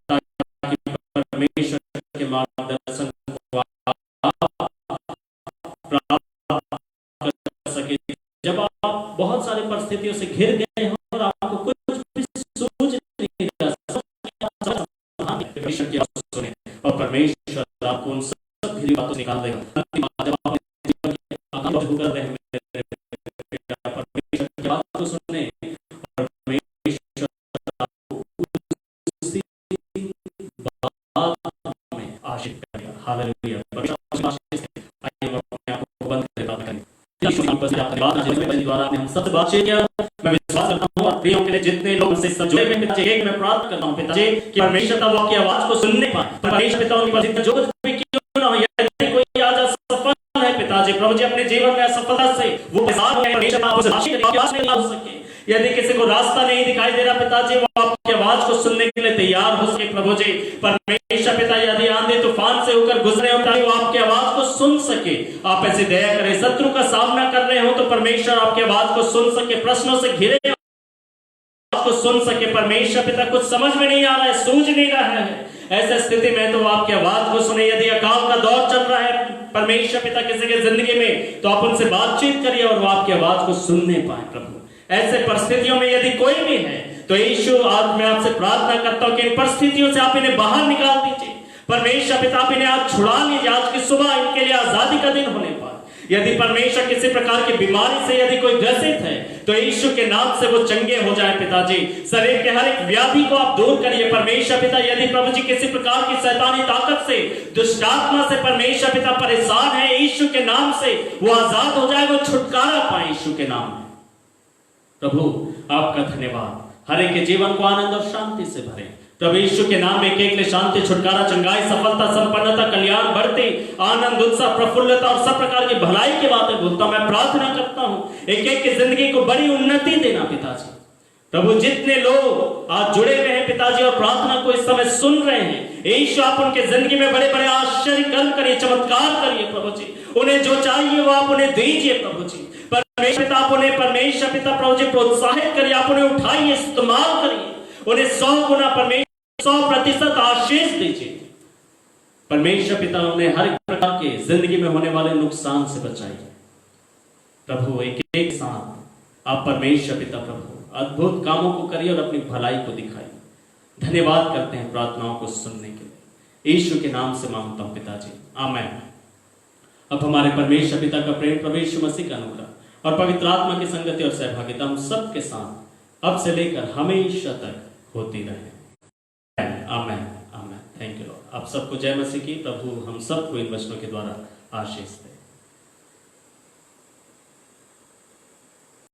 ताकि परमेश्वर के मार्गदर्शन को प्राप्त कर सके। जब आप बहुत सारी परिस्थितियों से घिर गए हो और आपको कुछ भी सूझ नहीं रहा, परमेश्वर की आवाज सुने और परमेश्वर आपको उन सब घिरी बातों से निकाल देगा। जब आप जीवन के आगे कर रहे हैं, परमेश्वर की बात को सुने और परमेश्वर आपको उसी बात में आशीष करेगा। हालेलुया। परमेश्वर आशीष दे। आइए हम अपने आप को बंद करके बात करें। द्वारा आपने हम सबसे बातचीत किया। मैं विश्वास करता हूँ प्रियों के लिए जितने लोग मुझसे जुड़े हुए हैं, एक मैं प्रार्थना करता हूँ पिताजी कि परमेश्वर पिता आपकी आवाज को सुनने पाए। परमेश्वर पिता उनकी परिस्थिति जो कुछ भी क्यों ना हो, यदि कोई आज असफल है पिताजी, प्रभु जी अपने जीवन में असफलता से वो परेशान हो गए, परमेश्वर आपसे आशीष नहीं हो सके। यदि किसी को रास्ता नहीं दिखाई दे रहा पिताजी, वो आपकी आवाज को सुनने के लिए तैयार हो सके। प्रभु जी परमेश्वर पिता, यदि आंधी तूफान से होकर गुजरे होता है, वो आपकी आवाज को सुन सके। आप ऐसे दया करें। शत्रु का सामना कर रहे हो तो परमेश्वर आपकी आवाज को सुन सके। प्रश्नों से घिरे को सुन सके। परमेश्वर पिता कुछ समझ में नहीं आ रहा है, सूझ नहीं रहा है, ऐसे स्थिति में तो आपकी आवाज को सुने। यदि अकाल का दौर चल रहा है परमेश्वर पिता किसी के जिंदगी में, तो आप उनसे बातचीत करिए और वो आपकी आवाज को सुनने पाए। प्रभु ऐसे परिस्थितियों में यदि कोई भी है तो यीशु, आज मैं आपसे प्रार्थना करता हूं कि इन परिस्थितियों से आप इन्हें बाहर निकाल दीजिए। परमेश्वर पिता आप इन्हें आज छुड़ा लीजिए। आज की सुबह इनके लिए आजादी का दिन होने पाए। यदि परमेश्वर किसी प्रकार की बीमारी से यदि कोई ग्रसित है तो यीशु के नाम से वो चंगे हो जाए पिताजी। शरीर के हर एक व्याधि को आप दूर करिए परमेश्वर पिता। यदि प्रभु जी किसी प्रकार की शैतानी ताकत से, दुष्ट आत्मा से परमेश्वर पिता परेशान है, यीशु के नाम से वो आजाद हो जाए, वो छुटकारा पाए यीशु के नाम में। प्रभु आपका धन्यवाद। हर एक के जीवन को आनंद और शांति से भरे। प्रभु यीशु के नाम में एक एक शांति, छुटकारा, चंगाई, सफलता, संपन्नता, कल्याण, बढ़ती, आनंद, उत्साह, प्रफुल्लता और सब प्रकार की भलाई की बातें बोलता हूं। मैं प्रार्थना करता हूं एक एक की जिंदगी को बड़ी उन्नति देना पिताजी। प्रभु जितने लोग आज जुड़े हुए हैं पिताजी और प्रार्थना को इस समय सुन रहे हैं, यीशु आप उनके जिंदगी में बड़े बड़े आश्चर्य कर्म करिए, चमत्कार करिए प्रभु जी। उन्हें जो चाहिए वो आप उन्हें दीजिए प्रभु जी। परमेश्वर पिता आप उन्हें, परमेश्वर पिता प्रभु जी प्रोत्साहित करिए, आप उन्हें उठाइए, इस्तेमाल करिए, उन्हें 100 गुना परमेश्वर 100% आशीष दीजिए। परमेश्वर पिता उन्हें हर एक प्रकार के जिंदगी में होने वाले नुकसान से बचाइए प्रभु। एक एक साथ आप परमेश्वर पिता प्रभु अद्भुत कामों को करिए और अपनी भलाई को दिखाइए। धन्यवाद करते हैं प्रार्थनाओं को सुनने के लिए, यीशु के नाम से मांगता हूं पिताजी, आमीन। अब हमारे परमेश्वर पिता का प्रेम, प्रभु यीशु मसीह का अनुग्रह और पवित्र आत्मा की संगति और सहभागिता हम सबके साथ अब से लेकर हमेशा तक होती रहे। आमीन, आमीन। Thank you Lord. आप सबको जय मसीह की। प्रभु हम सबको इन वचनों के द्वारा आशीष दे।